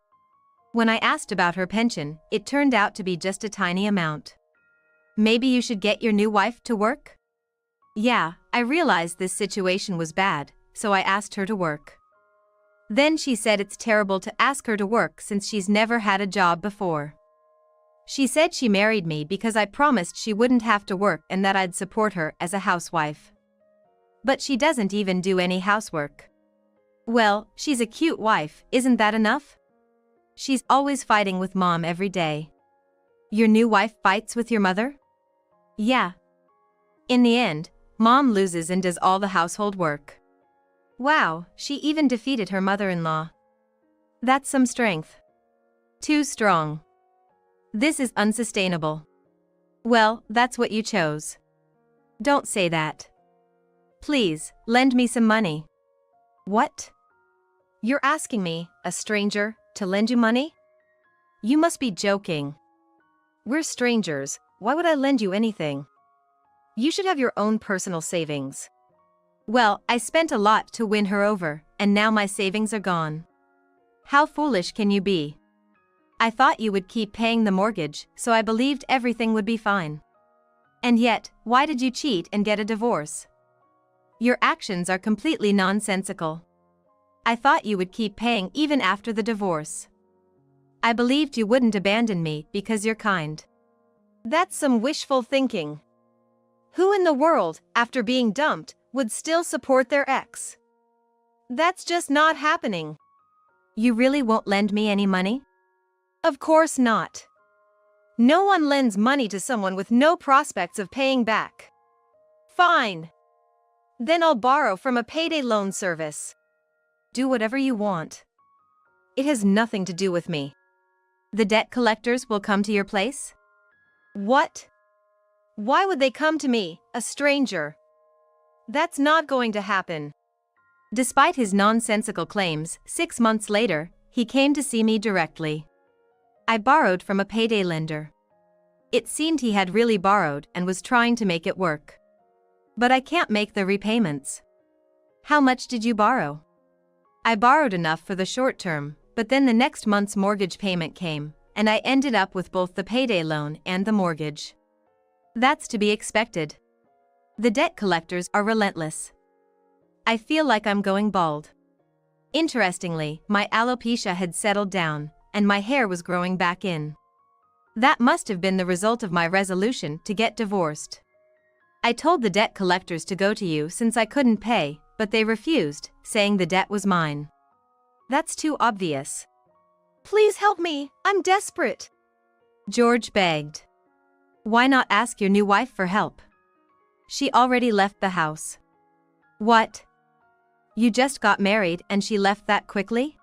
When I asked about her pension, it turned out to be just a tiny amount. Maybe you should get your new wife to work? Yeah, I realized this situation was bad, so I asked her to work. Then she said it's terrible to ask her to work since she's never had a job before. She said she married me because I promised she wouldn't have to work and that I'd support her as a housewife. But she doesn't even do any housework. Well, she's a cute wife, isn't that enough? She's always fighting with Mom every day. Your new wife fights with your mother? Yeah. In the end, Mom loses and does all the household work. Wow, she even defeated her mother-in-law. That's some strength. Too strong. This is unsustainable. Well, that's what you chose. Don't say that. Please, lend me some money. What? You're asking me, a stranger, to lend you money? You must be joking. We're strangers, why would I lend you anything? You should have your own personal savings. Well, I spent a lot to win her over, and now my savings are gone. How foolish can you be? I thought you would keep paying the mortgage, so I believed everything would be fine. And yet, why did you cheat and get a divorce? Your actions are completely nonsensical. I thought you would keep paying even after the divorce. I believed you wouldn't abandon me because you're kind. That's some wishful thinking. Who in the world, after being dumped, would still support their ex? That's just not happening. You really won't lend me any money? Of course not. No one lends money to someone with no prospects of paying back. Fine. Then I'll borrow from a payday loan service. Do whatever you want. It has nothing to do with me. The debt collectors will come to your place? What? Why would they come to me, a stranger? That's not going to happen. Despite his nonsensical claims, 6 months later, he came to see me directly. I borrowed from a payday lender. It seemed he had really borrowed and was trying to make it work. But I can't make the repayments. How much did you borrow? I borrowed enough for the short term, but then the next month's mortgage payment came, and I ended up with both the payday loan and the mortgage. That's to be expected. The debt collectors are relentless. I feel like I'm going bald. Interestingly, my alopecia had settled down, and my hair was growing back in. That must have been the result of my resolution to get divorced. I told the debt collectors to go to you since I couldn't pay, but they refused, saying the debt was mine. That's too obvious. Please help me, I'm desperate. George begged. Why not ask your new wife for help? She already left the house. What? You just got married and she left that quickly?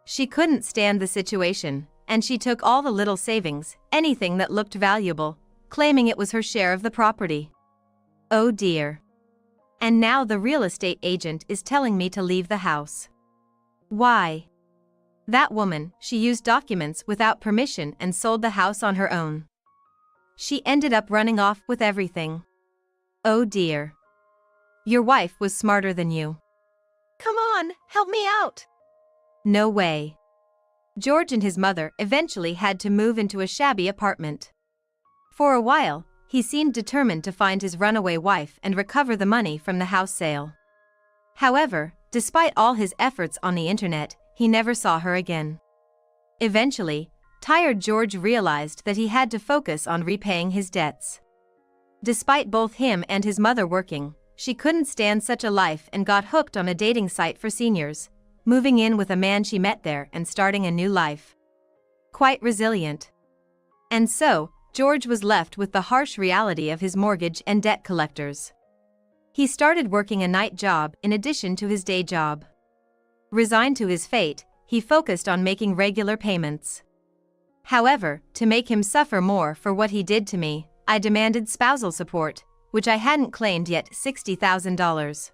She couldn't stand the situation, and she took all the little savings, anything that looked valuable, claiming it was her share of the property. Oh dear. And now the real estate agent is telling me to leave the house. Why? That woman, she used documents without permission and sold the house on her own. She ended up running off with everything. Oh dear. Your wife was smarter than you. Come on, help me out. No way. George and his mother eventually had to move into a shabby apartment. For a while, he seemed determined to find his runaway wife and recover the money from the house sale. However, despite all his efforts on the internet, he never saw her again. Eventually, tired George realized that he had to focus on repaying his debts. Despite both him and his mother working, she couldn't stand such a life and got hooked on a dating site for seniors, moving in with a man she met there and starting a new life. Quite resilient. And so, George was left with the harsh reality of his mortgage and debt collectors. He started working a night job in addition to his day job. Resigned to his fate, he focused on making regular payments. However, to make him suffer more for what he did to me, I demanded spousal support, which I hadn't claimed yet, $60,000.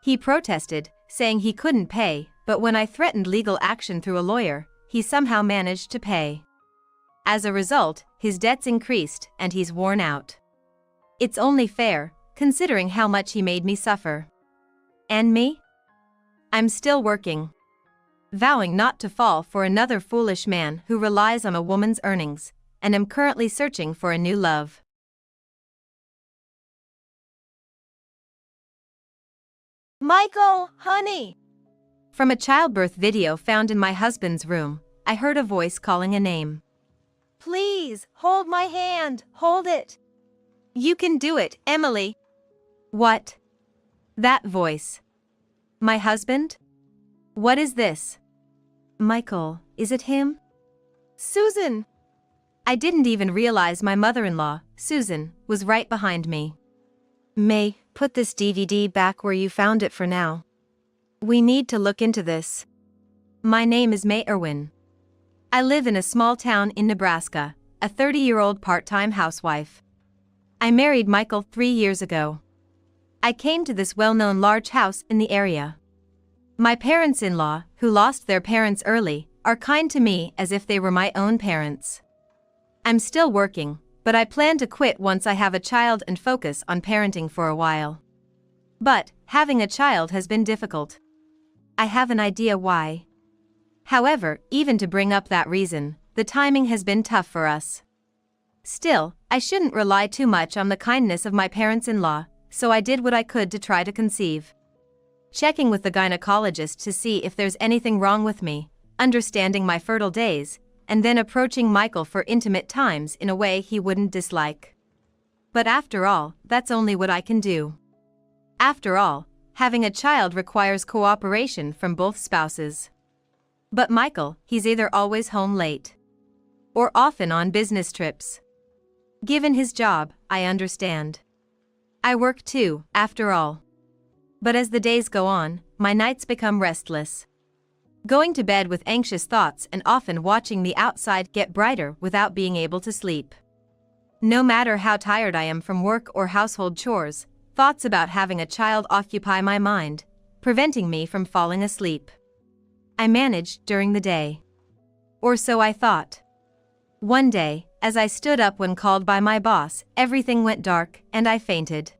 He protested, saying he couldn't pay, but when I threatened legal action through a lawyer, he somehow managed to pay. As a result, his debts increased and he's worn out. It's only fair, considering how much he made me suffer. And me? I'm still working. Vowing not to fall for another foolish man who relies on a woman's earnings, and am currently searching for a new love. Michael, honey. From a childbirth video found in my husband's room, I heard a voice calling a name. Please, hold my hand, hold it. You can do it, Emily. What? That voice. My husband? What is this? Michael, is it him? Susan. I didn't even realize my mother-in-law, Susan, was right behind me. May, put this DVD back where you found it for now. We need to look into this. My name is May Irwin. I live in a small town in Nebraska, a 30-year-old part-time housewife. I married Michael 3 years ago. I came to this well-known large house in the area. My parents-in-law, who lost their parents early, are kind to me as if they were my own parents. I'm still working, but I plan to quit once I have a child and focus on parenting for a while. But, having a child has been difficult. I have an idea why. However, even to bring up that reason, the timing has been tough for us. Still, I shouldn't rely too much on the kindness of my parents-in-law, so I did what I could to try to conceive. Checking with the gynecologist to see if there's anything wrong with me, understanding my fertile days, and then approaching Michael for intimate times in a way he wouldn't dislike. But after all, that's only what I can do. After all, having a child requires cooperation from both spouses. But Michael, he's either always home late or often on business trips. Given his job, I understand. I work too, after all. But as the days go on, my nights become restless. Going to bed with anxious thoughts and often watching the outside get brighter without being able to sleep. No matter how tired I am from work or household chores, thoughts about having a child occupy my mind, preventing me from falling asleep. I managed during the day. Or so I thought. One day, as I stood up when called by my boss, everything went dark and I fainted.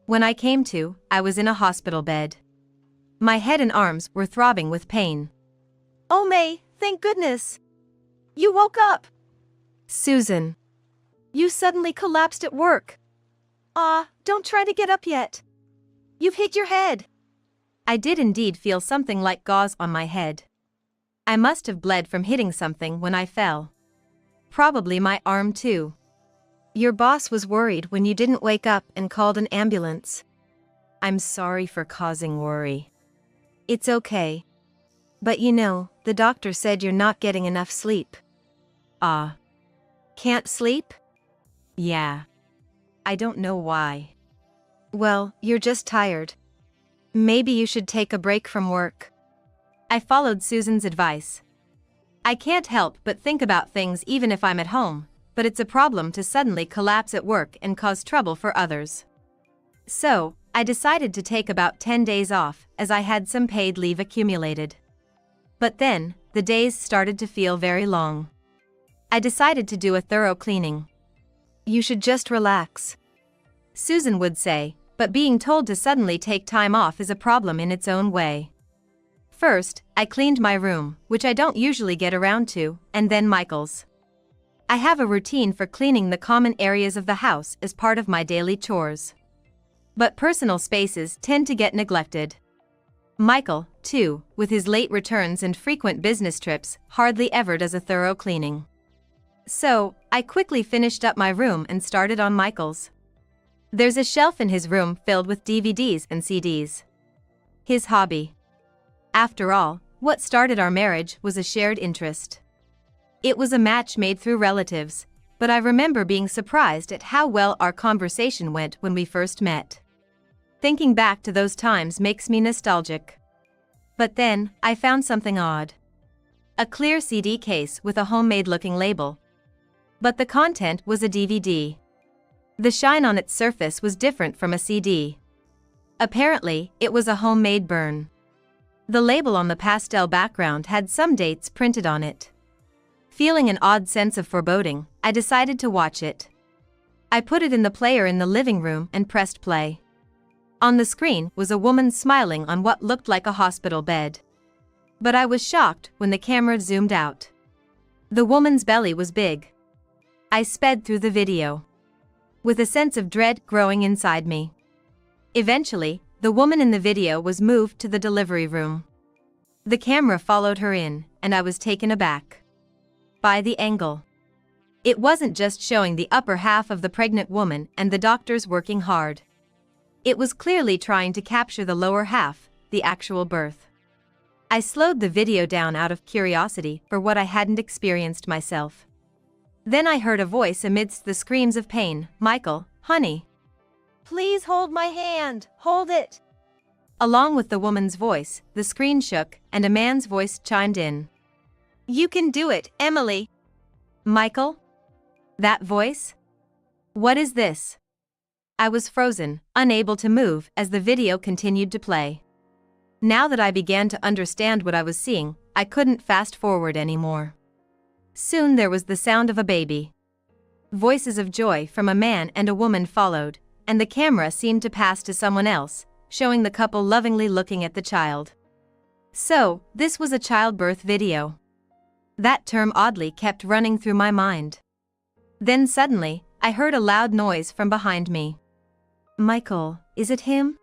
When I came to, I was in a hospital bed. My head and arms were throbbing with pain. Oh May, thank goodness. You woke up. Susan. You suddenly collapsed at work. Don't try to get up yet. You've hit your head. I did indeed feel something like gauze on my head. I must have bled from hitting something when I fell. Probably my arm too. Your boss was worried when you didn't wake up and called an ambulance. I'm sorry for causing worry. It's okay. But you know, the doctor said you're not getting enough sleep. Ah. Can't sleep? Yeah. I don't know why. Well, you're just tired. Maybe you should take a break from work. I followed Susan's advice. I can't help but think about things even if I'm at home, but it's a problem to suddenly collapse at work and cause trouble for others. So, I decided to take about 10 days off, as I had some paid leave accumulated. But then, the days started to feel very long. I decided to do a thorough cleaning. You should just relax, Susan would say, but being told to suddenly take time off is a problem in its own way. First, I cleaned my room, which I don't usually get around to, and then Michael's. I have a routine for cleaning the common areas of the house as part of my daily chores. But personal spaces tend to get neglected. Michael, too, with his late returns and frequent business trips, hardly ever does a thorough cleaning. So, I quickly finished up my room and started on Michael's. There's a shelf in his room filled with DVDs and CDs. His hobby. After all, what started our marriage was a shared interest. It was a match made through relatives, but I remember being surprised at how well our conversation went when we first met. Thinking back to those times makes me nostalgic. But then, I found something odd. A clear CD case with a homemade-looking label. But the content was a DVD. The shine on its surface was different from a CD. Apparently, it was a homemade burn. The label on the pastel background had some dates printed on it. Feeling an odd sense of foreboding, I decided to watch it. I put it in the player in the living room and pressed play. On the screen was a woman smiling on what looked like a hospital bed. But I was shocked when the camera zoomed out. The woman's belly was big. I sped through the video, with a sense of dread growing inside me. Eventually, the woman in the video was moved to the delivery room. The camera followed her in, and I was taken aback by the angle. It wasn't just showing the upper half of the pregnant woman and the doctors working hard. It was clearly trying to capture the lower half, the actual birth. I slowed the video down out of curiosity for what I hadn't experienced myself. Then I heard a voice amidst the screams of pain, "Michael, honey. Please hold my hand, hold it." Along with the woman's voice, the screen shook, and a man's voice chimed in. "You can do it, Emily." Michael? That voice? What is this? I was frozen, unable to move as the video continued to play. Now that I began to understand what I was seeing, I couldn't fast forward anymore. Soon there was the sound of a baby. Voices of joy from a man and a woman followed, and the camera seemed to pass to someone else, showing the couple lovingly looking at the child. So, this was a childbirth video. That term oddly kept running through my mind. Then suddenly, I heard a loud noise from behind me. "Michael, is it him?"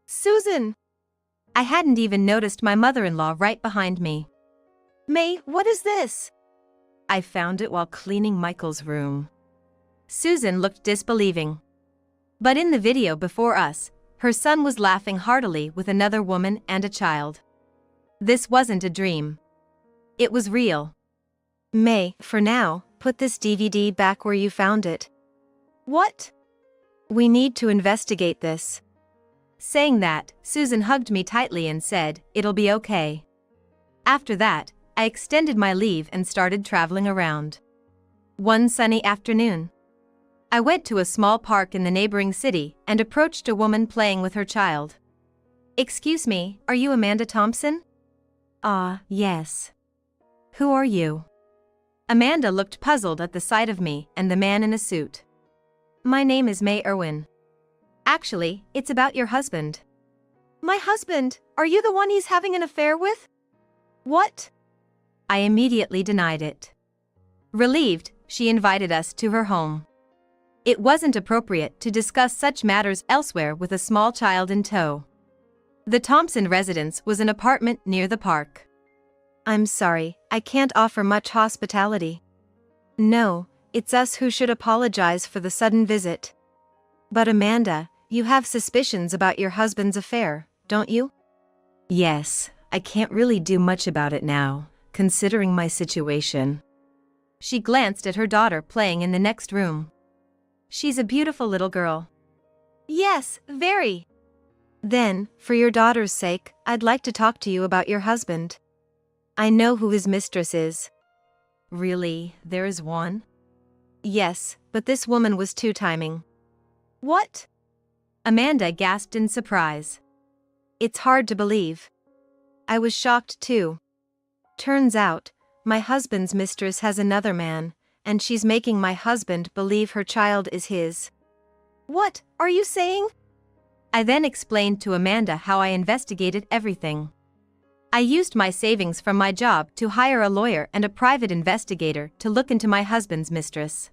"Susan!" I hadn't even noticed my mother-in-law right behind me. "May, what is this?" "I found it while cleaning Michael's room." Susan looked disbelieving. But in the video before us, her son was laughing heartily with another woman and a child. This wasn't a dream. It was real. "May, for now, put this DVD back where you found it." "What?" "We need to investigate this." Saying that, Susan hugged me tightly and said, "It'll be okay." After that, I extended my leave and started traveling around. One sunny afternoon, I went to a small park in the neighboring city and approached a woman playing with her child. "Excuse me, are you Amanda Thompson?" Yes. "Who are you?" Amanda looked puzzled at the sight of me and the man in a suit. "My name is May Irwin. Actually, it's about your husband." "My husband? Are you the one he's having an affair with?" "What?" I immediately denied it. Relieved, she invited us to her home. It wasn't appropriate to discuss such matters elsewhere with a small child in tow. The Thompson residence was an apartment near the park. I'm sorry, I can't offer much hospitality. No, it's us who should apologize for the sudden visit. But Amanda, you have suspicions about your husband's affair, don't you? Yes, I can't really do much about it now, considering my situation. She glanced at her daughter playing in the next room. She's a beautiful little girl. Yes, very. Then, for your daughter's sake, I'd like to talk to you about your husband. I know who his mistress is. Really, there is one? Yes, but this woman was two-timing. What? Amanda gasped in surprise. It's hard to believe. I was shocked too. Turns out, my husband's mistress has another man, and she's making my husband believe her child is his. What are you saying? I then explained to Amanda how I investigated everything. I used my savings from my job to hire a lawyer and a private investigator to look into my husband's mistress.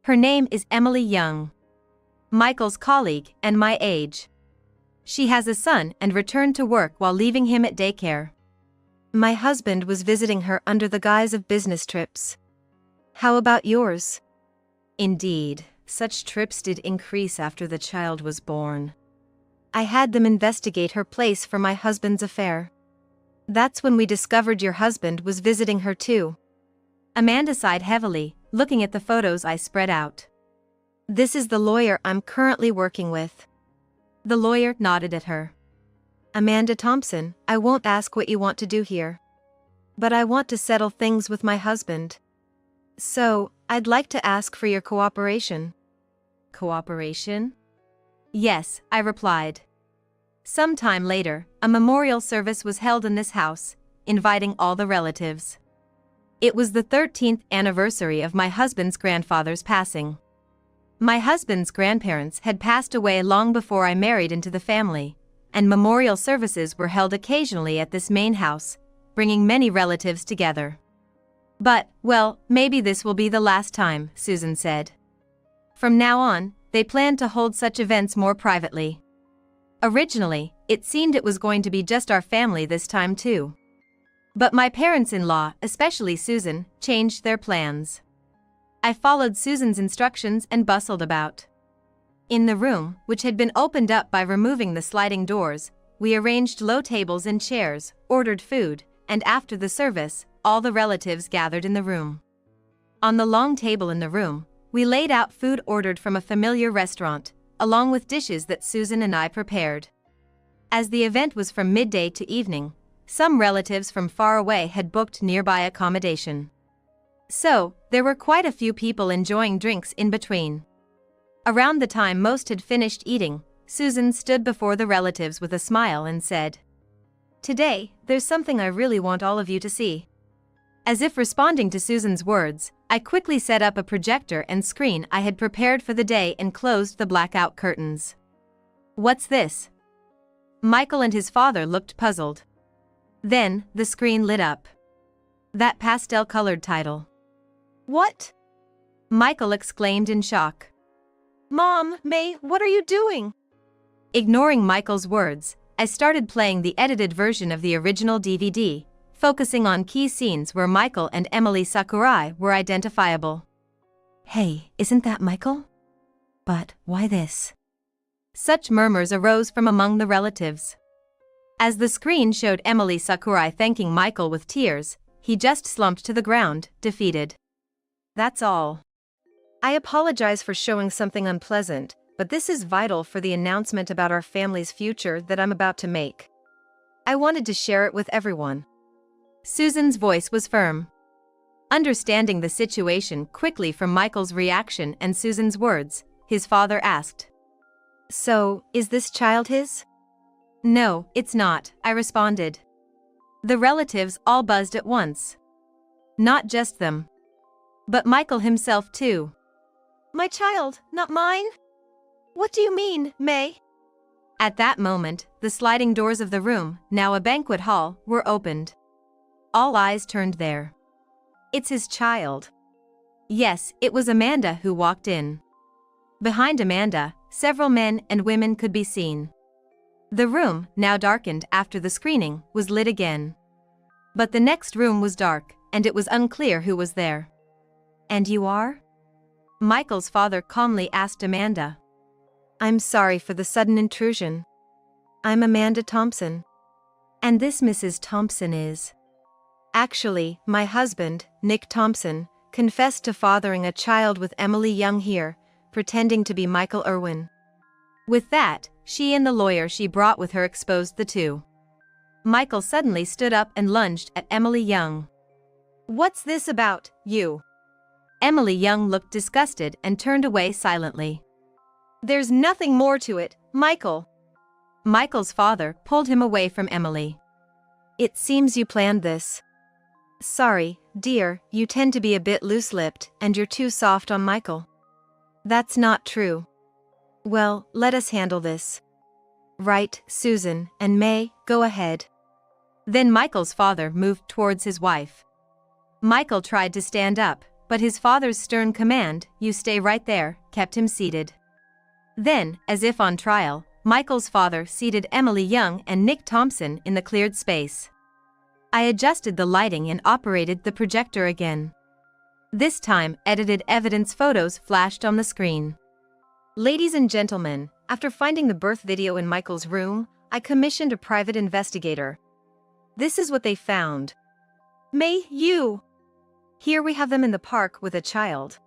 Her name is Emily Young. Michael's colleague and my age. She has a son and returned to work while leaving him at daycare. My husband was visiting her under the guise of business trips. How about yours? Indeed, such trips did increase after the child was born. I had them investigate her place for my husband's affair. That's when we discovered your husband was visiting her too. Amanda sighed heavily, looking at the photos I spread out. This is the lawyer I'm currently working with. The lawyer nodded at her. Amanda Thompson, I won't ask what you want to do here. But I want to settle things with my husband. So, I'd like to ask for your cooperation. Cooperation? Yes, I replied. Some time later, a memorial service was held in this house, inviting all the relatives. It was the 13th anniversary of my husband's grandfather's passing. My husband's grandparents had passed away long before I married into the family, and memorial services were held occasionally at this main house, bringing many relatives together. But, well, maybe this will be the last time, Susan said. From now on, they planned to hold such events more privately. Originally, it seemed it was going to be just our family this time too. But my parents-in-law, especially Susan, changed their plans. I followed Susan's instructions and bustled about. In the room, which had been opened up by removing the sliding doors, we arranged low tables and chairs, ordered food, and after the service, all the relatives gathered in the room. On the long table in the room, we laid out food ordered from a familiar restaurant, along with dishes that Susan and I prepared. As the event was from midday to evening, some relatives from far away had booked nearby accommodation. So, there were quite a few people enjoying drinks in between. Around the time most had finished eating, Susan stood before the relatives with a smile and said, "Today, there's something I really want all of you to see." As if responding to Susan's words, I quickly set up a projector and screen I had prepared for the day and closed the blackout curtains. "What's this?" Michael and his father looked puzzled. Then, the screen lit up. That pastel-colored title. What? Michael exclaimed in shock. Mom, May, what are you doing? Ignoring Michael's words, I started playing the edited version of the original DVD, focusing on key scenes where Michael and Emily Sakurai were identifiable. "Hey, isn't that Michael? But why this?" Such murmurs arose from among the relatives. As the screen showed Emily Sakurai thanking Michael with tears, he just slumped to the ground, defeated. That's all. I apologize for showing something unpleasant, but this is vital for the announcement about our family's future that I'm about to make. I wanted to share it with everyone. Susan's voice was firm. Understanding the situation quickly from Michael's reaction and Susan's words, his father asked. "So, is this child his?" "No, it's not," I responded. The relatives all buzzed at once. Not just them, but Michael himself too. "My child, not mine? What do you mean, May?" At that moment, the sliding doors of the room, now a banquet hall, were opened. All eyes turned there. It's his child. Yes, it was Amanda who walked in. Behind Amanda, several men and women could be seen. The room, now darkened after the screening, was lit again. But the next room was dark, and it was unclear who was there. And you are? Michael's father calmly asked Amanda. I'm sorry for the sudden intrusion. I'm Amanda Thompson. And this Mrs. Thompson is. Actually, my husband, Nick Thompson, confessed to fathering a child with Emily Young here, pretending to be Michael Irwin. With that, she and the lawyer she brought with her exposed the two. Michael suddenly stood up and lunged at Emily Young. What's this about, you? Emily Young looked disgusted and turned away silently. There's nothing more to it, Michael. Michael's father pulled him away from Emily. It seems you planned this. Sorry, dear, you tend to be a bit loose-lipped and you're too soft on Michael. That's not true. Well, let us handle this. Right, Susan and May, go ahead. Then Michael's father moved towards his wife. Michael tried to stand up, but his father's stern command, "You stay right there," kept him seated. Then, as if on trial, Michael's father seated Emily Young and Nick Thompson in the cleared space. I adjusted the lighting and operated the projector again. This time, edited evidence photos flashed on the screen. Ladies and gentlemen, after finding the birth video in Michael's room, I commissioned a private investigator. This is what they found. May, you! Here we have them in the park with a child.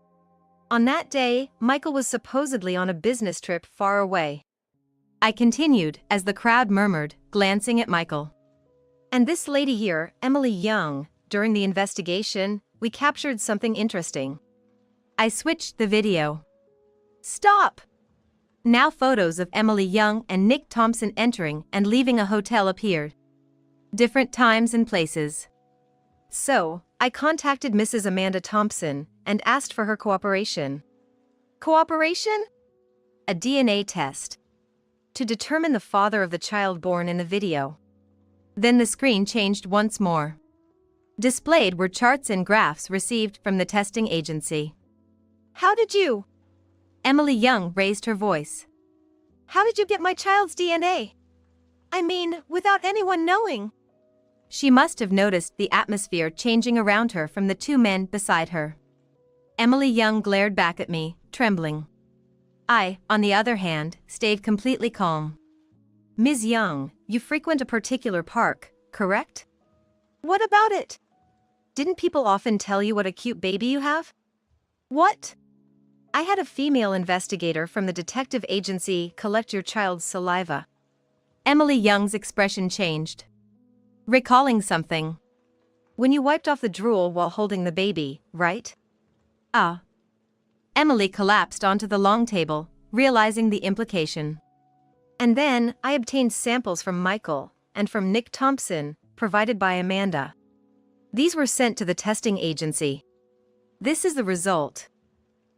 On that day, Michael was supposedly on a business trip far away. I continued as the crowd murmured, glancing at Michael. And this lady here, Emily Young, during the investigation, we captured something interesting. I switched the video. Stop! Now photos of Emily Young and Nick Thompson entering and leaving a hotel appeared. Different times and places. So, I contacted Mrs. Amanda Thompson and asked for her cooperation. Cooperation? A DNA test. To determine the father of the child born in the video. Then the screen changed once more. Displayed were charts and graphs received from the testing agency. How did you? Emily Young raised her voice. How did you get my child's DNA? I mean, without anyone knowing. She must have noticed the atmosphere changing around her from the two men beside her. Emily Young glared back at me, trembling. I, on the other hand, stayed completely calm. Ms. Young, you frequent a particular park, correct? What about it? Didn't people often tell you what a cute baby you have? What? I had a female investigator from the detective agency collect your child's saliva. Emily Young's expression changed. Recalling something. When you wiped off the drool while holding the baby, right? Ah. Emily collapsed onto the long table, realizing the implication. And then, I obtained samples from Michael, and from Nick Thompson, provided by Amanda. These were sent to the testing agency. This is the result.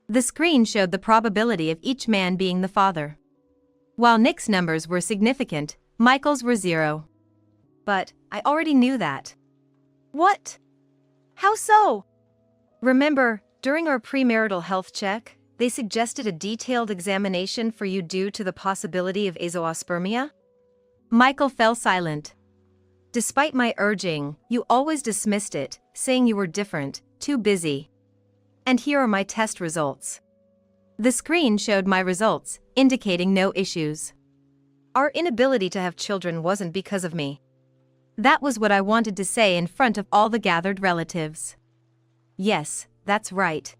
The screen showed the probability of each man being the father. While Nick's numbers were significant, Michael's were 0. But, I already knew that. What? How so? Remember, during our premarital health check, they suggested a detailed examination for you due to the possibility of azoospermia? Michael fell silent. Despite my urging, you always dismissed it, saying you were different, too busy. And here are my test results. The screen showed my results, indicating no issues. Our inability to have children wasn't because of me. That was what I wanted to say in front of all the gathered relatives. Yes, that's right.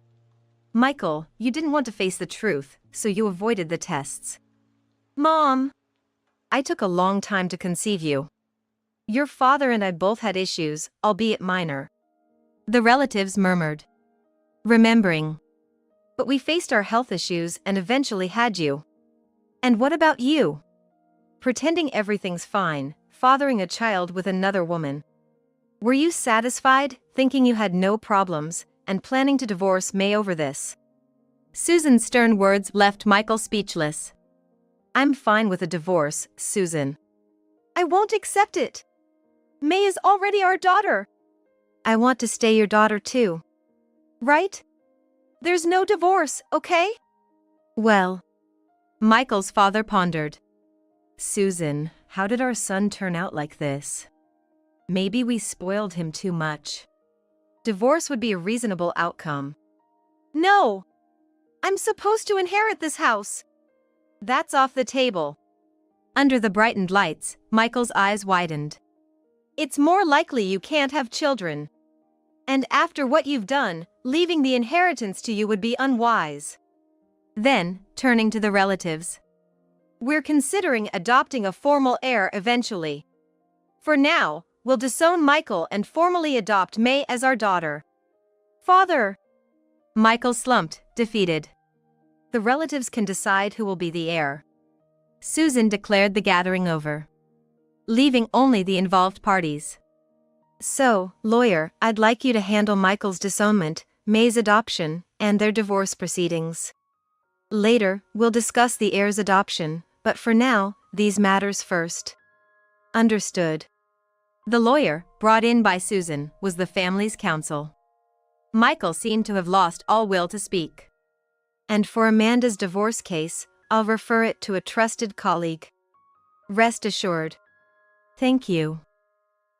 Michael, you didn't want to face the truth, so you avoided the tests. Mom! I took a long time to conceive you. Your father and I both had issues, albeit minor. The relatives murmured. Remembering. But we faced our health issues and eventually had you. And what about you? Pretending everything's fine, fathering a child with another woman. Were you satisfied, thinking you had no problems, and planning to divorce May over this? Susan's stern words left Michael speechless. I'm fine with a divorce, Susan. I won't accept it. May is already our daughter. I want to stay your daughter too. Right? There's no divorce, okay? Well. Michael's father pondered. Susan, how did our son turn out like this? Maybe we spoiled him too much. Divorce would be a reasonable outcome. No! I'm supposed to inherit this house. That's off the table. Under the brightened lights, Michael's eyes widened. It's more likely you can't have children. And after what you've done, leaving the inheritance to you would be unwise. Then, turning to the relatives. We're considering adopting a formal heir eventually. For now, we'll disown Michael and formally adopt May as our daughter. Father! Michael slumped, defeated. The relatives can decide who will be the heir. Susan declared the gathering over, leaving only the involved parties. So, lawyer, I'd like you to handle Michael's disownment, May's adoption, and their divorce proceedings. Later, we'll discuss the heir's adoption, but for now, these matters first. Understood. The lawyer, brought in by Susan, was the family's counsel. Michael seemed to have lost all will to speak. And for Amanda's divorce case, I'll refer it to a trusted colleague. Rest assured. Thank you.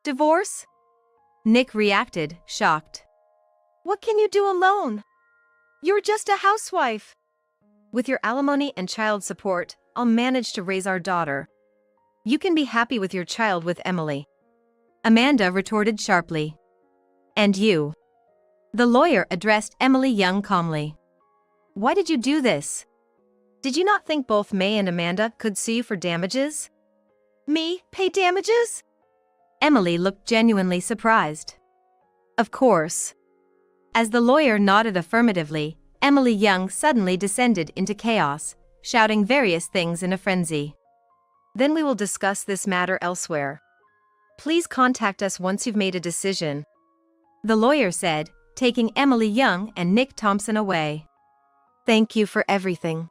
Divorce? Nick reacted, shocked. What can you do alone? You're just a housewife. With your alimony and child support, I'll manage to raise our daughter. You can be happy with your child with Emily. Amanda retorted sharply. And you? The lawyer addressed Emily Young calmly. Why did you do this? Did you not think both May and Amanda could sue you for damages? Me pay damages? Emily looked genuinely surprised. Of course. As the lawyer nodded affirmatively, Emily Young suddenly descended into chaos, shouting various things in a frenzy. Then we will discuss this matter elsewhere. Please contact us once you've made a decision. The lawyer said, taking Emily Young and Nick Thompson away. Thank you for everything.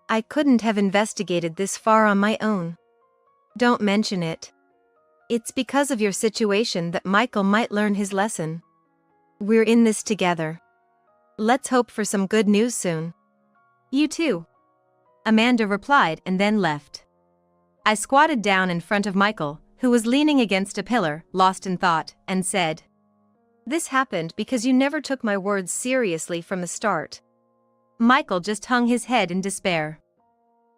I couldn't have investigated this far on my own. Don't mention it. It's because of your situation that Michael might learn his lesson. We're in this together. Let's hope for some good news soon. You too. Amanda replied and then left. I squatted down in front of Michael, who was leaning against a pillar, lost in thought, and said, This happened because you never took my words seriously from the start. Michael just hung his head in despair.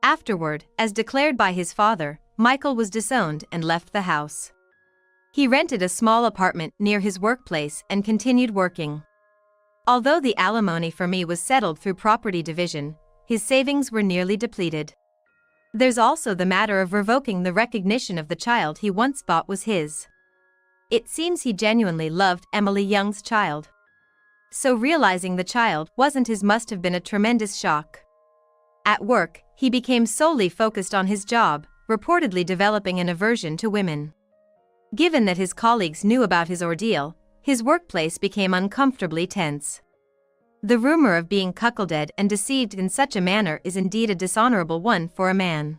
Afterward, as declared by his father, Michael was disowned and left the house. He rented a small apartment near his workplace and continued working. Although the alimony for me was settled through property division, his savings were nearly depleted. There's also the matter of revoking the recognition of the child he once thought was his. It seems he genuinely loved Emily Young's child. So realizing the child wasn't his must have been a tremendous shock. At work, he became solely focused on his job, reportedly developing an aversion to women. Given that his colleagues knew about his ordeal, his workplace became uncomfortably tense. The rumor of being cuckolded and deceived in such a manner is indeed a dishonorable one for a man.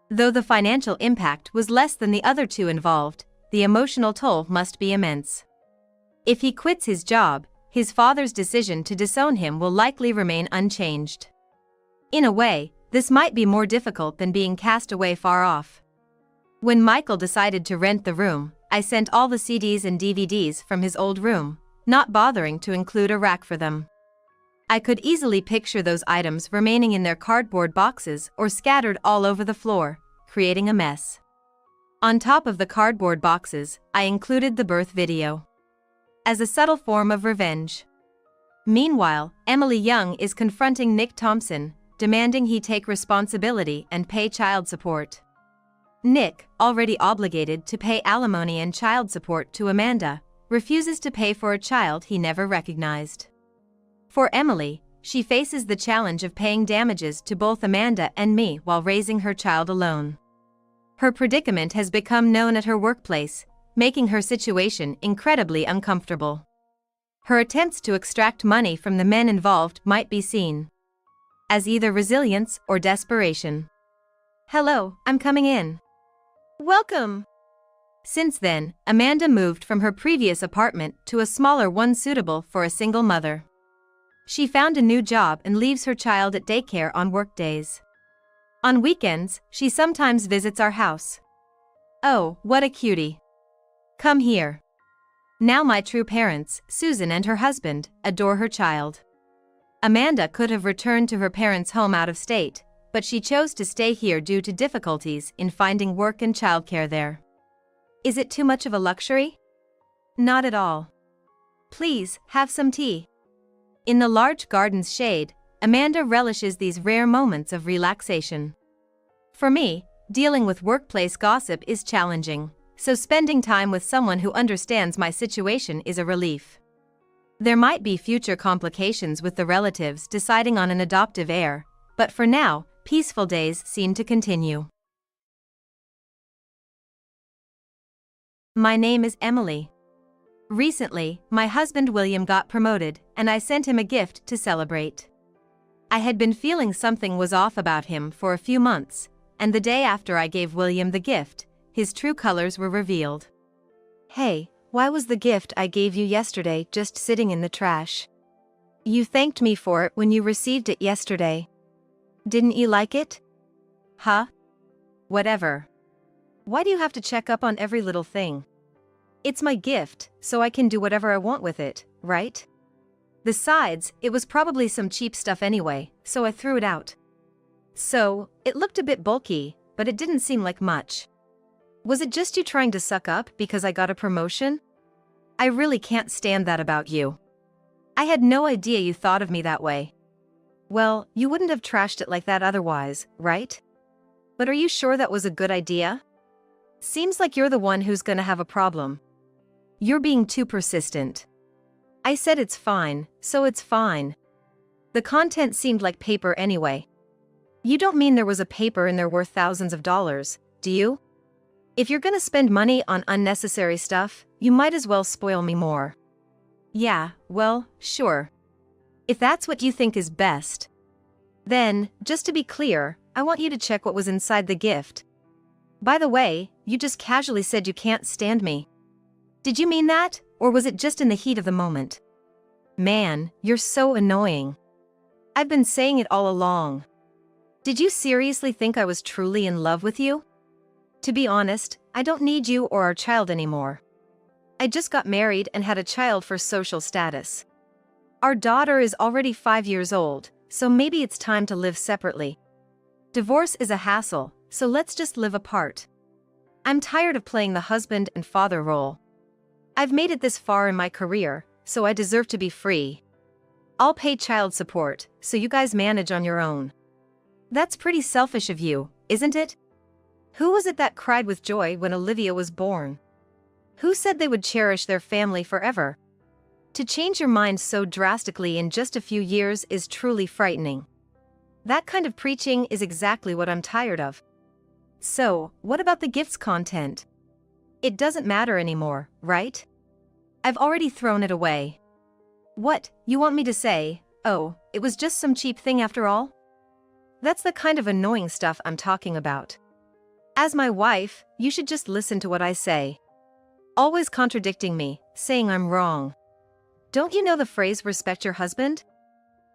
Though the financial impact was less than the other two involved, the emotional toll must be immense. If he quits his job, his father's decision to disown him will likely remain unchanged. In a way, this might be more difficult than being cast away far off. When Michael decided to rent the room, I sent all the CDs and DVDs from his old room, not bothering to include a rack for them. I could easily picture those items remaining in their cardboard boxes or scattered all over the floor, creating a mess. On top of the cardboard boxes, I included the birth video. As a subtle form of revenge. Meanwhile, Emily Young is confronting Nick Thompson, demanding he take responsibility and pay child support. Nick, already obligated to pay alimony and child support to Amanda, refuses to pay for a child he never recognized. For Emily, she faces the challenge of paying damages to both Amanda and me while raising her child alone. Her predicament has become known at her workplace, making her situation incredibly uncomfortable. Her attempts to extract money from the men involved might be seen as either resilience or desperation. Hello, I'm coming in. Welcome. Since then, Amanda moved from her previous apartment to a smaller one suitable for a single mother. She found a new job and leaves her child at daycare on workdays. On weekends, she sometimes visits our house. Oh, what a cutie. Come here. Now my true parents, Susan and her husband, adore her child. Amanda could have returned to her parents' home out of state, but she chose to stay here due to difficulties in finding work and childcare there. Is it too much of a luxury? Not at all. Please, have some tea. In the large garden's shade, Amanda relishes these rare moments of relaxation. For me, dealing with workplace gossip is challenging, so spending time with someone who understands my situation is a relief. There might be future complications with the relatives deciding on an adoptive heir, but for now, peaceful days seem to continue. My name is Emily. Recently, my husband William got promoted, and I sent him a gift to celebrate. I had been feeling something was off about him for a few months, and the day after I gave William the gift, his true colors were revealed. Hey, why was the gift I gave you yesterday just sitting in the trash? You thanked me for it when you received it yesterday. Didn't you like it? Huh? Whatever. Why do you have to check up on every little thing? It's my gift, so I can do whatever I want with it, right? Besides, it was probably some cheap stuff anyway, so I threw it out. So, it looked a bit bulky, but it didn't seem like much. Was it just you trying to suck up because I got a promotion? I really can't stand that about you. I had no idea you thought of me that way. Well, you wouldn't have trashed it like that otherwise, right? But are you sure that was a good idea? Seems like you're the one who's gonna have a problem. You're being too persistent. I said it's fine, so it's fine. The content seemed like paper anyway. You don't mean there was a paper in there worth thousands of dollars, do you? If you're gonna spend money on unnecessary stuff, you might as well spoil me more. Yeah, well, sure. If that's what you think is best. Then, just to be clear, I want you to check what was inside the gift. By the way, you just casually said you can't stand me. Did you mean that, or was it just in the heat of the moment? Man, you're so annoying. I've been saying it all along. Did you seriously think I was truly in love with you? To be honest, I don't need you or our child anymore. I just got married and had a child for social status. Our daughter is already 5 years old, so maybe it's time to live separately. Divorce is a hassle, so let's just live apart. I'm tired of playing the husband and father role. I've made it this far in my career, so I deserve to be free. I'll pay child support, so you guys manage on your own. That's pretty selfish of you, isn't it? Who was it that cried with joy when Olivia was born? Who said they would cherish their family forever? To change your mind so drastically in just a few years is truly frightening. That kind of preaching is exactly what I'm tired of. So, what about the gift's content? It doesn't matter anymore, right? I've already thrown it away. What, you want me to say, oh, it was just some cheap thing after all? That's the kind of annoying stuff I'm talking about. As my wife, you should just listen to what I say. Always contradicting me, saying I'm wrong. Don't you know the phrase respect your husband?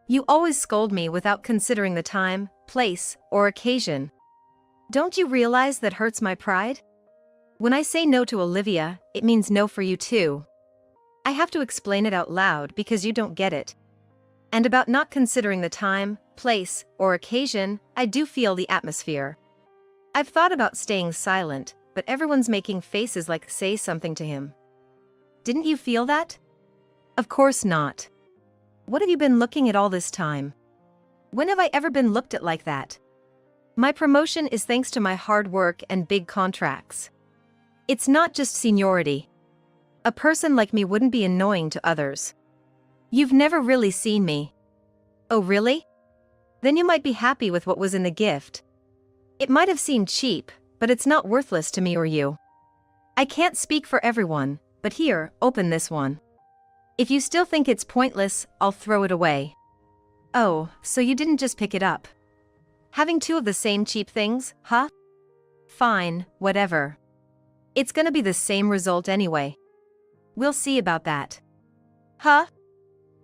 You always scold me without considering the time, place, or occasion. Don't you realize that hurts my pride? When I say no to Olivia, it means no for you too. I have to explain it out loud because you don't get it. And about not considering the time, place, or occasion, I do feel the atmosphere. I've thought about staying silent, but everyone's making faces like say something to him. Didn't you feel that? Of course not. What have you been looking at all this time? When have I ever been looked at like that? My promotion is thanks to my hard work and big contracts. It's not just seniority. A person like me wouldn't be annoying to others. You've never really seen me. Oh really? Then you might be happy with what was in the gift. It might have seemed cheap, but it's not worthless to me or you. I can't speak for everyone, but here, open this one. If you still think it's pointless, I'll throw it away. Oh, so you didn't just pick it up. Having two of the same cheap things, huh? Fine, whatever. It's gonna be the same result anyway. We'll see about that. Huh?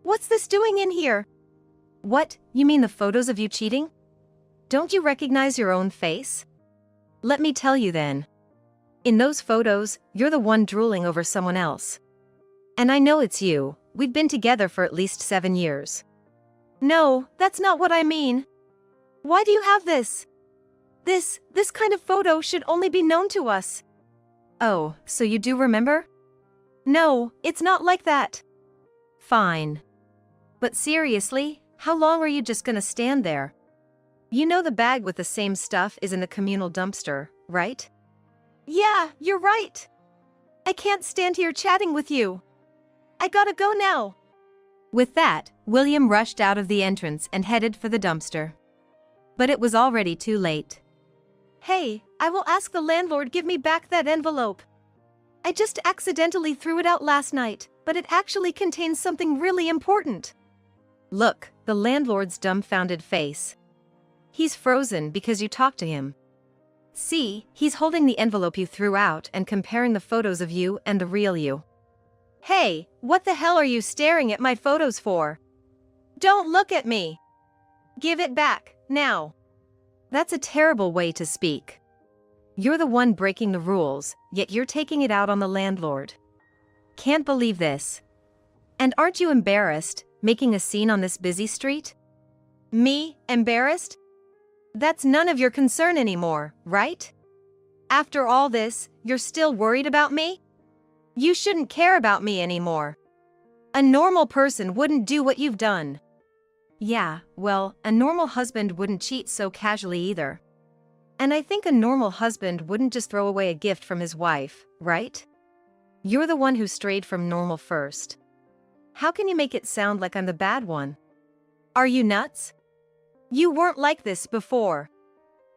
What's this doing in here? What, you mean the photos of you cheating? Don't you recognize your own face? Let me tell you then. In those photos, you're the one drooling over someone else. And I know it's you. We've been together for at least 7 years. No, that's not what I mean. Why do you have this? This kind of photo should only be known to us. Oh, so you do remember? No, it's not like that. Fine. But seriously, how long are you just gonna stand there? You know the bag with the same stuff is in the communal dumpster, right? Yeah, you're right. I can't stand here chatting with you. I gotta go now. With that, William rushed out of the entrance and headed for the dumpster. But it was already too late. Hey, I will ask the landlord give me back that envelope. I just accidentally threw it out last night, but it actually contains something really important. Look, the landlord's dumbfounded face. He's frozen because you talked to him. See, he's holding the envelope you threw out and comparing the photos of you and the real you. Hey, what the hell are you staring at my photos for? Don't look at me. Give it back, now. That's a terrible way to speak. You're the one breaking the rules, yet you're taking it out on the landlord. Can't believe this. And aren't you embarrassed, making a scene on this busy street? Me, embarrassed? That's none of your concern anymore, right? After all this, you're still worried about me? You shouldn't care about me anymore. A normal person wouldn't do what you've done. Yeah, well, a normal husband wouldn't cheat so casually either. And I think a normal husband wouldn't just throw away a gift from his wife, right? You're the one who strayed from normal first. How can you make it sound like I'm the bad one? Are you nuts? You weren't like this before.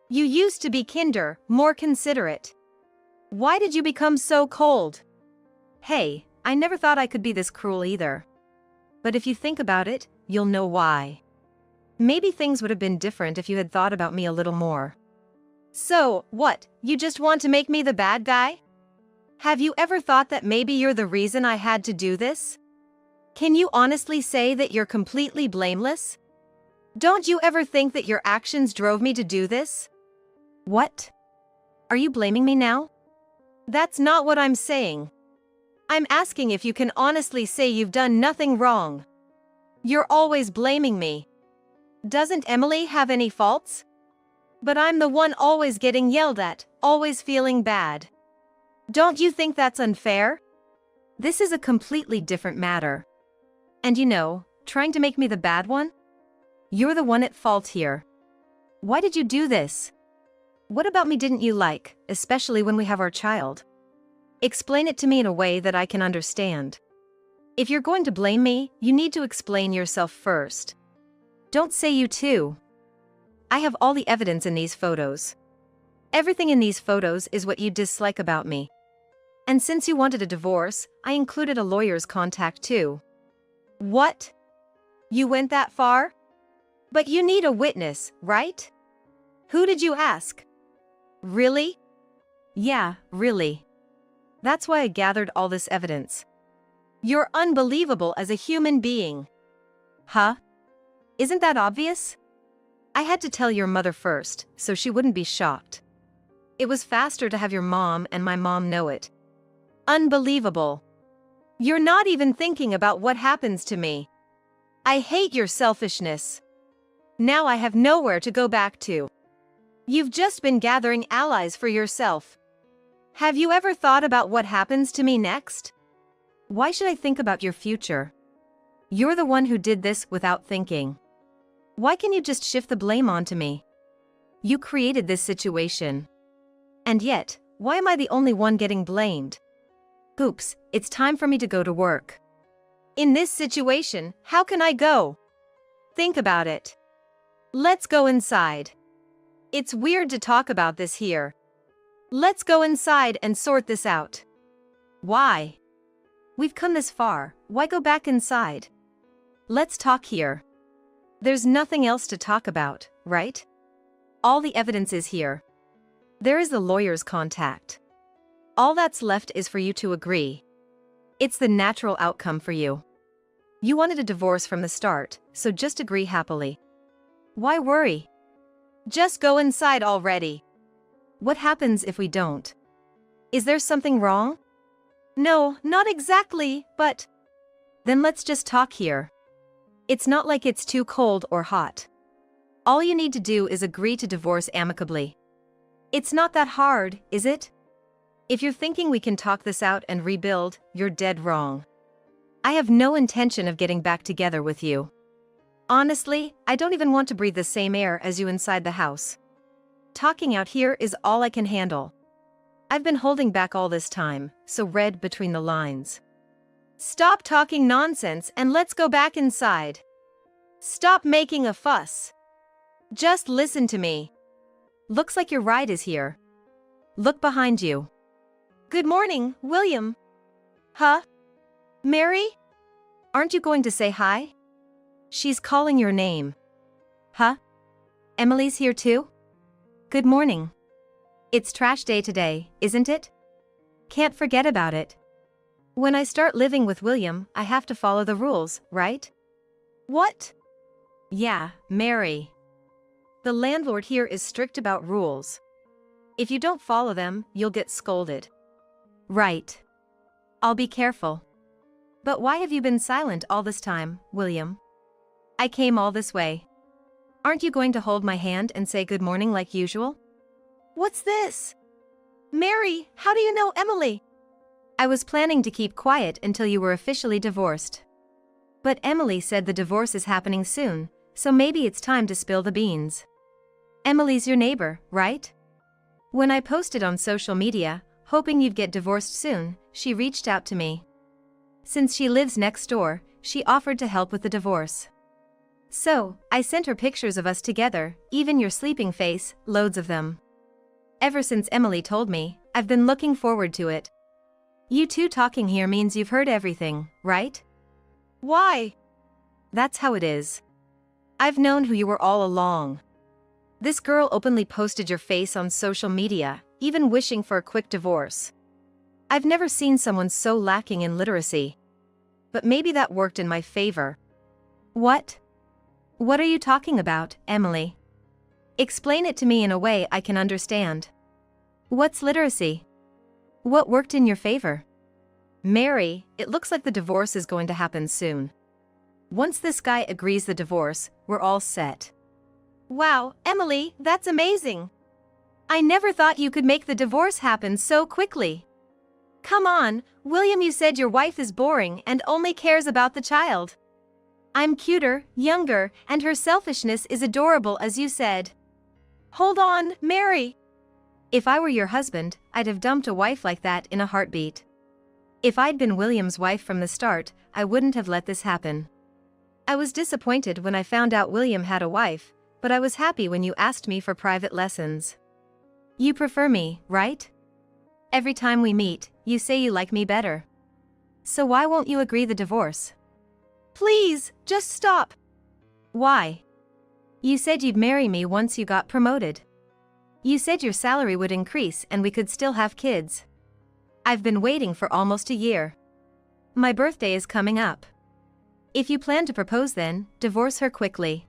You used to be kinder, more considerate. Why did you become so cold? Hey, I never thought I could be this cruel either. But if you think about it, you'll know why. Maybe things would have been different if you had thought about me a little more. So, what, you just want to make me the bad guy? Have you ever thought that maybe you're the reason I had to do this? Can you honestly say that you're completely blameless? Don't you ever think that your actions drove me to do this? What? Are you blaming me now? That's not what I'm saying. I'm asking if you can honestly say you've done nothing wrong. You're always blaming me. Doesn't Emily have any faults? But I'm the one always getting yelled at, always feeling bad. Don't you think that's unfair? This is a completely different matter. And you know, trying to make me the bad one? You're the one at fault here. Why did you do this? What about me didn't you like, especially when we have our child? Explain it to me in a way that I can understand. If you're going to blame me, you need to explain yourself first. Don't say you too. I have all the evidence in these photos. Everything in these photos is what you dislike about me. And since you wanted a divorce, I included a lawyer's contact too. What? You went that far? But you need a witness, right? Who did you ask? Really? Yeah, really. That's why I gathered all this evidence. You're unbelievable as a human being. Huh? Isn't that obvious? I had to tell your mother first, so she wouldn't be shocked. It was faster to have your mom and my mom know it. Unbelievable. You're not even thinking about what happens to me. I hate your selfishness. Now I have nowhere to go back to. You've just been gathering allies for yourself. Have you ever thought about what happens to me next? Why should I think about your future? You're the one who did this without thinking. Why can you just shift the blame onto me? You created this situation. And yet, why am I the only one getting blamed? Oops, it's time for me to go to work. In this situation, how can I go? Think about it. Let's go inside. It's weird to talk about this here. Let's go inside and sort this out. Why? We've come this far, why go back inside? Let's talk here. There's nothing else to talk about, right? All the evidence is here. There is the lawyer's contact. All that's left is for you to agree. It's the natural outcome for you. You wanted a divorce from the start, so just agree happily. Why worry? Just go inside already. What happens if we don't? Is there something wrong? No, not exactly, but… Then let's just talk here. It's not like it's too cold or hot. All you need to do is agree to divorce amicably. It's not that hard, is it? If you're thinking we can talk this out and rebuild, you're dead wrong. I have no intention of getting back together with you. Honestly, I don't even want to breathe the same air as you inside the house. Talking out here is all I can handle. I've been holding back all this time, so read between the lines. Stop talking nonsense and let's go back inside. Stop making a fuss. Just listen to me. Looks like your ride is here. Look behind you. Good morning, William. Huh? Mary? Aren't you going to say hi? She's calling your name. Huh? Emily's here too? Good morning. It's trash day today, isn't it? Can't forget about it. When I start living with William, I have to follow the rules, right? What? Yeah, Mary. The landlord here is strict about rules. If you don't follow them, you'll get scolded. Right. I'll be careful. But why have you been silent all this time, William? I came all this way. Aren't you going to hold my hand and say good morning like usual? What's this? Mary, how do you know Emily? I was planning to keep quiet until you were officially divorced. But Emily said the divorce is happening soon, so maybe it's time to spill the beans. Emily's your neighbor, right? When I posted on social media, hoping you'd get divorced soon, she reached out to me. Since she lives next door, she offered to help with the divorce. So, I sent her pictures of us together, even your sleeping face, loads of them. Ever since Emily told me, I've been looking forward to it. You two talking here means you've heard everything, right? Why? That's how it is. I've known who you were all along. This girl openly posted your face on social media, even wishing for a quick divorce. I've never seen someone so lacking in literacy. But maybe that worked in my favor. What? What are you talking about, Emily? Explain it to me in a way I can understand. What's literacy? What worked in your favor? Mary, it looks like the divorce is going to happen soon. Once this guy agrees the divorce, we're all set. Wow, Emily, that's amazing. I never thought you could make the divorce happen so quickly. Come on, William, you said your wife is boring and only cares about the child. I'm cuter, younger, and her selfishness is adorable as you said. Hold on, Mary. If I were your husband, I'd have dumped a wife like that in a heartbeat. If I'd been William's wife from the start, I wouldn't have let this happen. I was disappointed when I found out William had a wife, but I was happy when you asked me for private lessons. You prefer me, right? Every time we meet, you say you like me better. So why won't you agree the divorce? Please, just stop. Why? You said you'd marry me once you got promoted. You said your salary would increase and we could still have kids. I've been waiting for almost a year. My birthday is coming up. If you plan to propose then, divorce her quickly.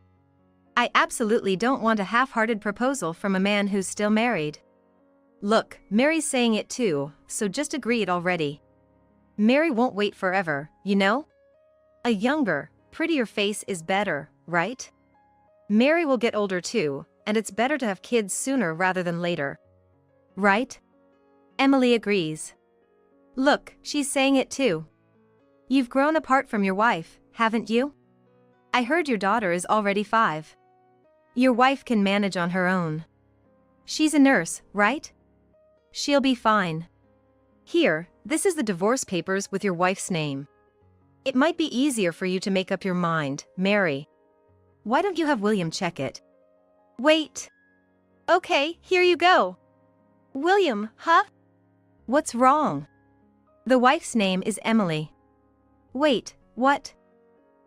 I absolutely don't want a half-hearted proposal from a man who's still married. Look, Mary's saying it too, so just agree it already. Mary won't wait forever, you know? A younger, prettier face is better, right? Mary will get older too, and it's better to have kids sooner rather than later. Right? Emily agrees. Look, she's saying it too. You've grown apart from your wife, haven't you? I heard your daughter is already 5. Your wife can manage on her own. She's a nurse, right? She'll be fine. Here, this is the divorce papers with your wife's name. It might be easier for you to make up your mind, Mary. Why don't you have William check it? Wait. Okay, here you go. William, huh? What's wrong? The wife's name is Emily. Wait, what?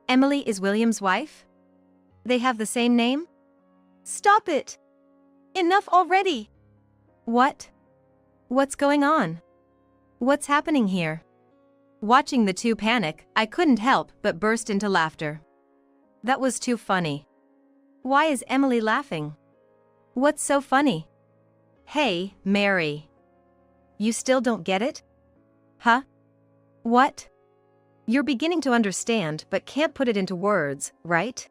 Emily is William's wife? They have the same name? Stop it! Enough already! What? What's going on? What's happening here? Watching the two panic, I couldn't help but burst into laughter. That was too funny. Why is Emily laughing? What's so funny? Hey, Mary. You still don't get it? Huh? What? You're beginning to understand but can't put it into words, right?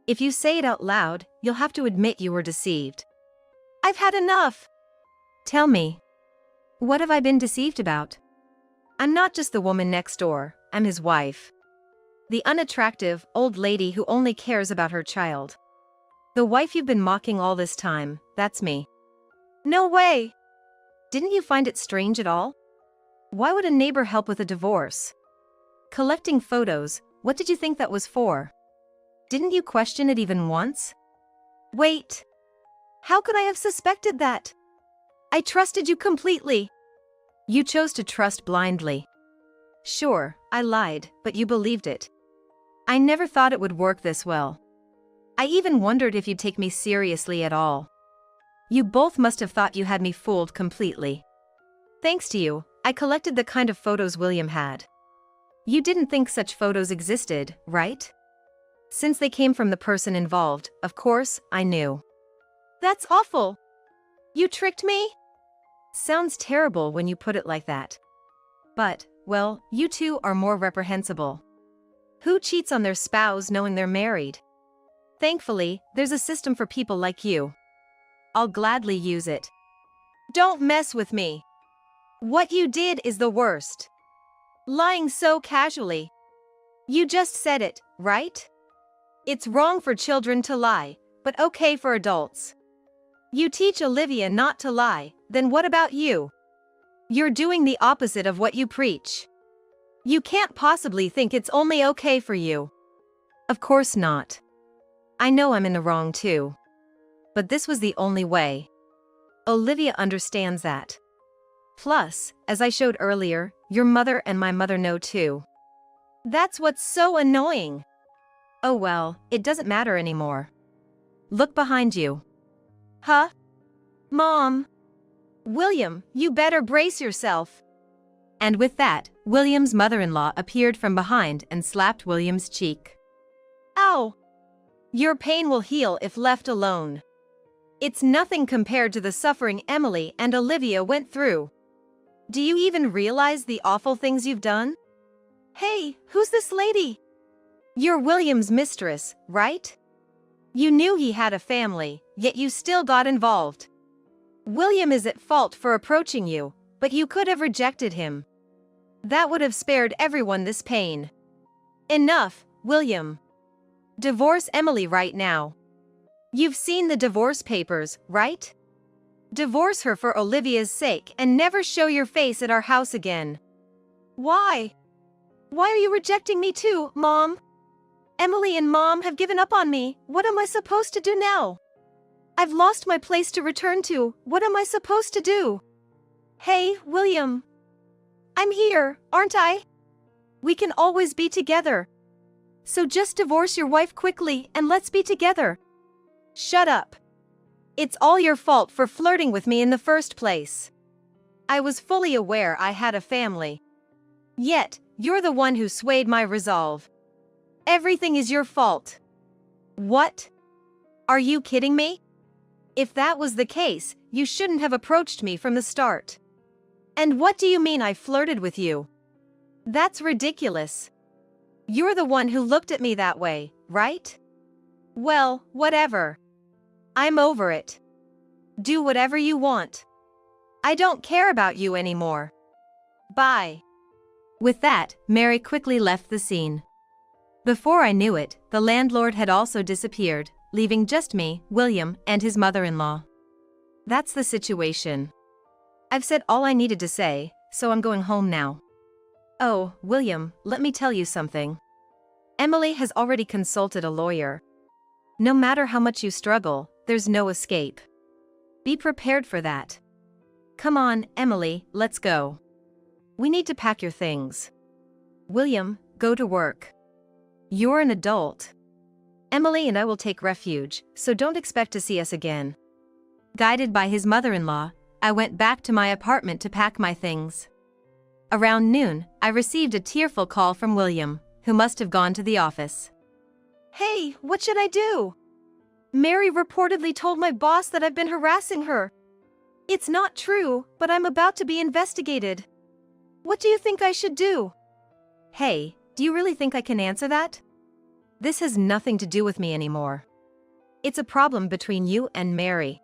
If you say it out loud, you'll have to admit you were deceived. I've had enough. Tell me. What have I been deceived about? I'm not just the woman next door, I'm his wife. The unattractive, old lady who only cares about her child. The wife you've been mocking all this time, that's me. No way! Didn't you find it strange at all? Why would a neighbor help with a divorce? Collecting photos, what did you think that was for? Didn't you question it even once? Wait. How could I have suspected that? I trusted you completely. You chose to trust blindly. Sure, I lied, but you believed it. I never thought it would work this well. I even wondered if you'd take me seriously at all. You both must have thought you had me fooled completely. Thanks to you, I collected the kind of photos William had. You didn't think such photos existed, right? Since they came from the person involved, of course, I knew. That's awful. You tricked me? Sounds terrible when you put it like that. But, well, you two are more reprehensible. Who cheats on their spouse knowing they're married? Thankfully, there's a system for people like you. I'll gladly use it. Don't mess with me. What you did is the worst. Lying so casually. You just said it, right? It's wrong for children to lie, but okay for adults. You teach Olivia not to lie, then what about you? You're doing the opposite of what you preach. You can't possibly think it's only okay for you. Of course not. I know I'm in the wrong too. But this was the only way. Olivia understands that. Plus, as I showed earlier, your mother and my mother know too. That's what's so annoying. Oh well, it doesn't matter anymore. Look behind you. Huh? Mom? William, you better brace yourself. And with that, William's mother-in-law appeared from behind and slapped William's cheek. Ow! Your pain will heal if left alone. It's nothing compared to the suffering Emily and Olivia went through. Do you even realize the awful things you've done? Hey, who's this lady? You're William's mistress, right? You knew he had a family, yet you still got involved. William is at fault for approaching you, but you could have rejected him. That would have spared everyone this pain. Enough, William. Divorce Emily right now. You've seen the divorce papers, right? Divorce her for Olivia's sake and never show your face at our house again. Why? Why are you rejecting me too, Mom? Emily and Mom have given up on me. What am I supposed to do now? I've lost my place to return to. What am I supposed to do? Hey, William. I'm here, aren't I? We can always be together. So just divorce your wife quickly and let's be together. Shut up. It's all your fault for flirting with me in the first place. I was fully aware I had a family. Yet, you're the one who swayed my resolve. Everything is your fault. What? Are you kidding me? If that was the case, you shouldn't have approached me from the start. And what do you mean I flirted with you? That's ridiculous. You're the one who looked at me that way, right? Well, whatever. I'm over it. Do whatever you want. I don't care about you anymore. Bye. With that, Mary quickly left the scene. Before I knew it, the landlord had also disappeared, leaving just me, William, and his mother-in-law. That's the situation. I've said all I needed to say, so I'm going home now. Oh, William, let me tell you something. Emily has already consulted a lawyer. No matter how much you struggle, there's no escape. Be prepared for that. Come on, Emily, let's go. We need to pack your things. William, go to work. You're an adult. Emily and I will take refuge, so don't expect to see us again. Guided by his mother-in-law, I went back to my apartment to pack my things. Around noon, I received a tearful call from William, who must have gone to the office. Hey, what should I do? Mary reportedly told my boss that I've been harassing her. It's not true, but I'm about to be investigated. What do you think I should do? Hey, do you really think I can answer that? This has nothing to do with me anymore. It's a problem between you and Mary.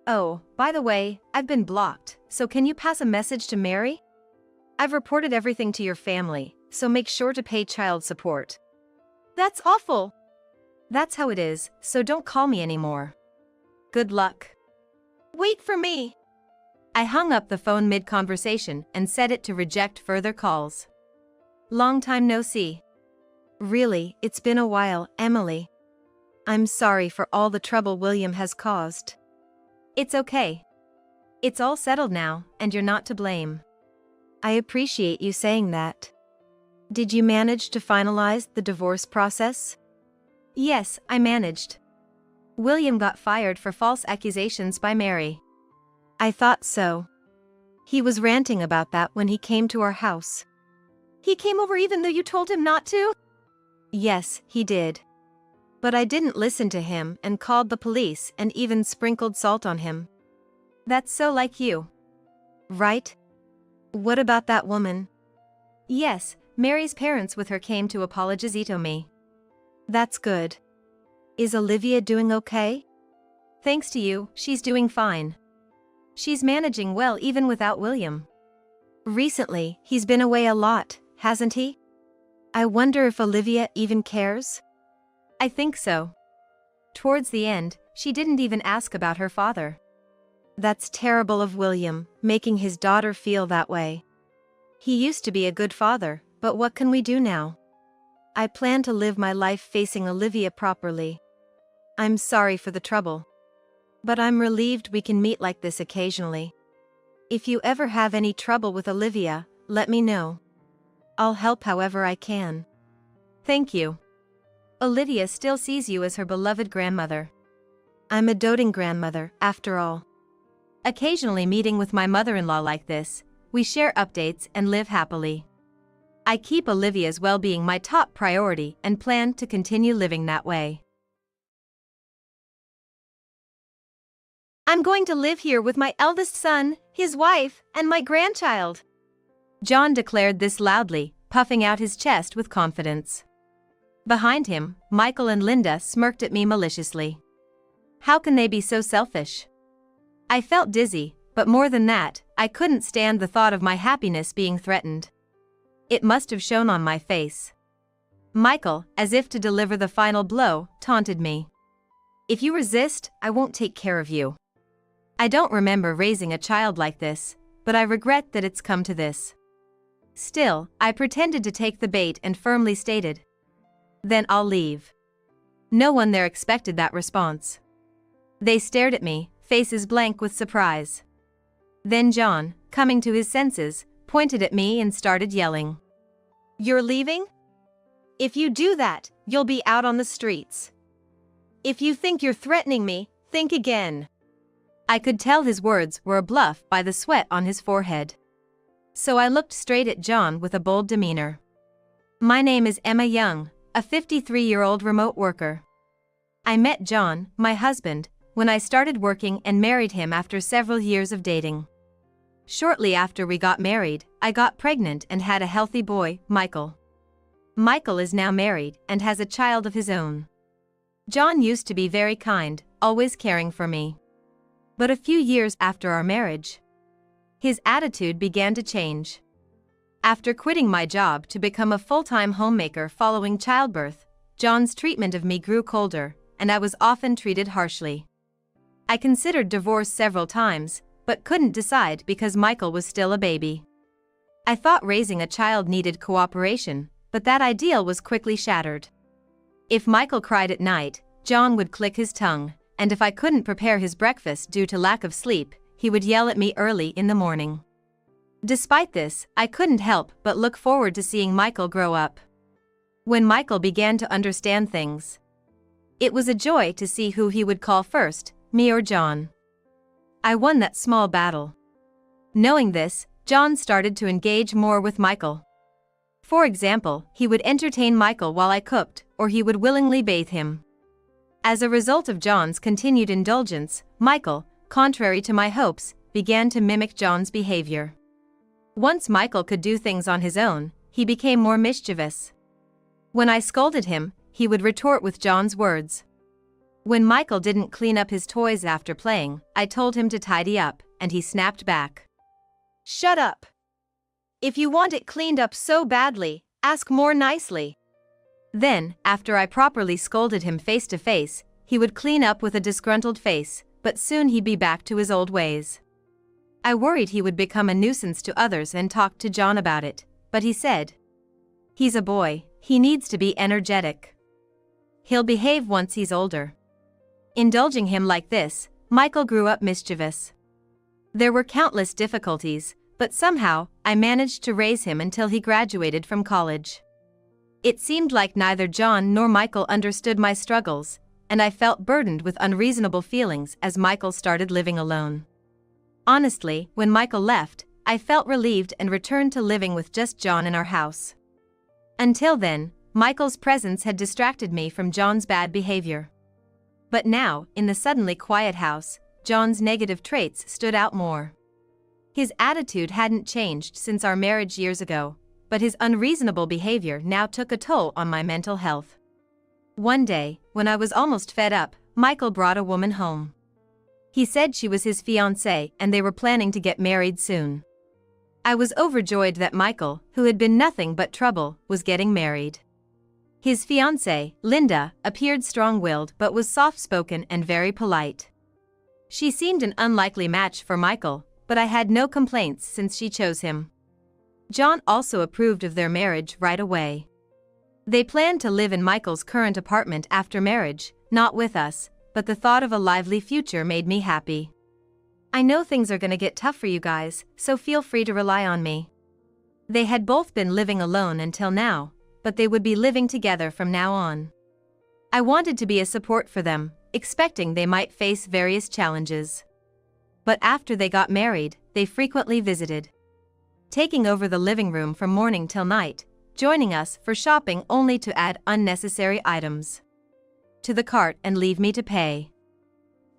Oh, by the way, I've been blocked, so can you pass a message to Mary? I've reported everything to your family, so make sure to pay child support. That's awful. That's how it is, so don't call me anymore. Good luck. Wait for me. I hung up the phone mid-conversation and set it to reject further calls. Long time no see. Really, it's been a while, Emily. I'm sorry for all the trouble William has caused. It's okay. It's all settled now, and you're not to blame. I appreciate you saying that. Did you manage to finalize the divorce process? Yes, I managed. William got fired for false accusations by Mary. I thought so. He was ranting about that when he came to our house. He came over even though you told him not to? Yes, he did. But I didn't listen to him and called the police and even sprinkled salt on him. That's so like you. Right? What about that woman? Yes, Mary's parents with her came to apologize to me. That's good. Is Olivia doing okay? Thanks to you, she's doing fine. She's managing well even without William. Recently, he's been away a lot, hasn't he? I wonder if Olivia even cares? I think so. Towards the end, she didn't even ask about her father. That's terrible of William, making his daughter feel that way. He used to be a good father, but what can we do now? I plan to live my life facing Olivia properly. I'm sorry for the trouble. But I'm relieved we can meet like this occasionally. If you ever have any trouble with Olivia, let me know. I'll help however I can. Thank you. Olivia still sees you as her beloved grandmother. I'm a doting grandmother, after all. Occasionally meeting with my mother-in-law like this, we share updates and live happily. I keep Olivia's well-being my top priority and plan to continue living that way. I'm going to live here with my eldest son, his wife, and my grandchild. John declared this loudly, puffing out his chest with confidence. Behind him, Michael and Linda smirked at me maliciously. How can they be so selfish? I felt dizzy, but more than that, I couldn't stand the thought of my happiness being threatened. It must have shown on my face. Michael, as if to deliver the final blow, taunted me. If you resist, I won't take care of you. I don't remember raising a child like this, but I regret that it's come to this. Still, I pretended to take the bait and firmly stated, "Then I'll leave." No one there expected that response. They stared at me, faces blank with surprise. Then John, coming to his senses, pointed at me and started yelling. You're leaving? If you do that, you'll be out on the streets. If you think you're threatening me, think again. I could tell his words were a bluff by the sweat on his forehead. So I looked straight at John with a bold demeanor. My name is Emma Young, a 53-year-old remote worker. I met John, my husband, when I started working and married him after several years of dating. Shortly after we got married, I got pregnant and had a healthy boy, Michael. Michael is now married and has a child of his own. John used to be very kind, always caring for me. But a few years after our marriage, his attitude began to change. After quitting my job to become a full-time homemaker following childbirth, John's treatment of me grew colder, and I was often treated harshly. I considered divorce several times, but couldn't decide because Michael was still a baby. I thought raising a child needed cooperation, but that ideal was quickly shattered. If Michael cried at night, John would click his tongue, and if I couldn't prepare his breakfast due to lack of sleep, he would yell at me early in the morning. Despite this, I couldn't help but look forward to seeing Michael grow up. When Michael began to understand things, it was a joy to see who he would call first, me or John. I won that small battle. Knowing this, John started to engage more with Michael. For example, he would entertain Michael while I cooked, or he would willingly bathe him. As a result of John's continued indulgence, Michael, contrary to my hopes, began to mimic John's behavior. Once Michael could do things on his own, he became more mischievous. When I scolded him, he would retort with John's words. When Michael didn't clean up his toys after playing, I told him to tidy up, and he snapped back. Shut up. If you want it cleaned up so badly, ask more nicely. Then, after I properly scolded him face to face, he would clean up with a disgruntled face, but soon he'd be back to his old ways. I worried he would become a nuisance to others and talked to John about it, but he said, "He's a boy, he needs to be energetic. He'll behave once he's older." Indulging him like this, Michael grew up mischievous. There were countless difficulties, but somehow, I managed to raise him until he graduated from college. It seemed like neither John nor Michael understood my struggles, and I felt burdened with unreasonable feelings as Michael started living alone. Honestly, when Michael left, I felt relieved and returned to living with just John in our house. Until then, Michael's presence had distracted me from John's bad behavior. But now, in the suddenly quiet house, John's negative traits stood out more. His attitude hadn't changed since our marriage years ago, but his unreasonable behavior now took a toll on my mental health. One day, when I was almost fed up, Michael brought a woman home. He said she was his fiancée and they were planning to get married soon. I was overjoyed that Michael, who had been nothing but trouble, was getting married. His fiancée, Linda, appeared strong-willed but was soft-spoken and very polite. She seemed an unlikely match for Michael, but I had no complaints since she chose him. John also approved of their marriage right away. They planned to live in Michael's current apartment after marriage, not with us, but the thought of a lively future made me happy. I know things are gonna get tough for you guys, so feel free to rely on me. They had both been living alone until now, but they would be living together from now on. I wanted to be a support for them, expecting they might face various challenges. But after they got married, they frequently visited, taking over the living room from morning till night, joining us for shopping only to add unnecessary items to the cart and leave me to pay.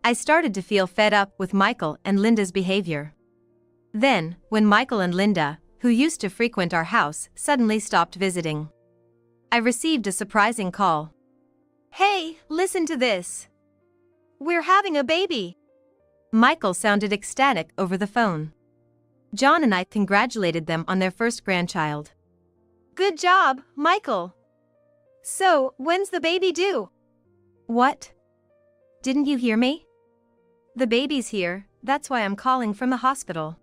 I started to feel fed up with Michael and Linda's behavior. Then, when Michael and Linda, who used to frequent our house, suddenly stopped visiting, I received a surprising call. Hey, listen to this. We're having a baby. Michael sounded ecstatic over the phone. John and I congratulated them on their first grandchild. Good job, Michael. So, when's the baby due? What? Didn't you hear me? The baby's here, that's why I'm calling from the hospital.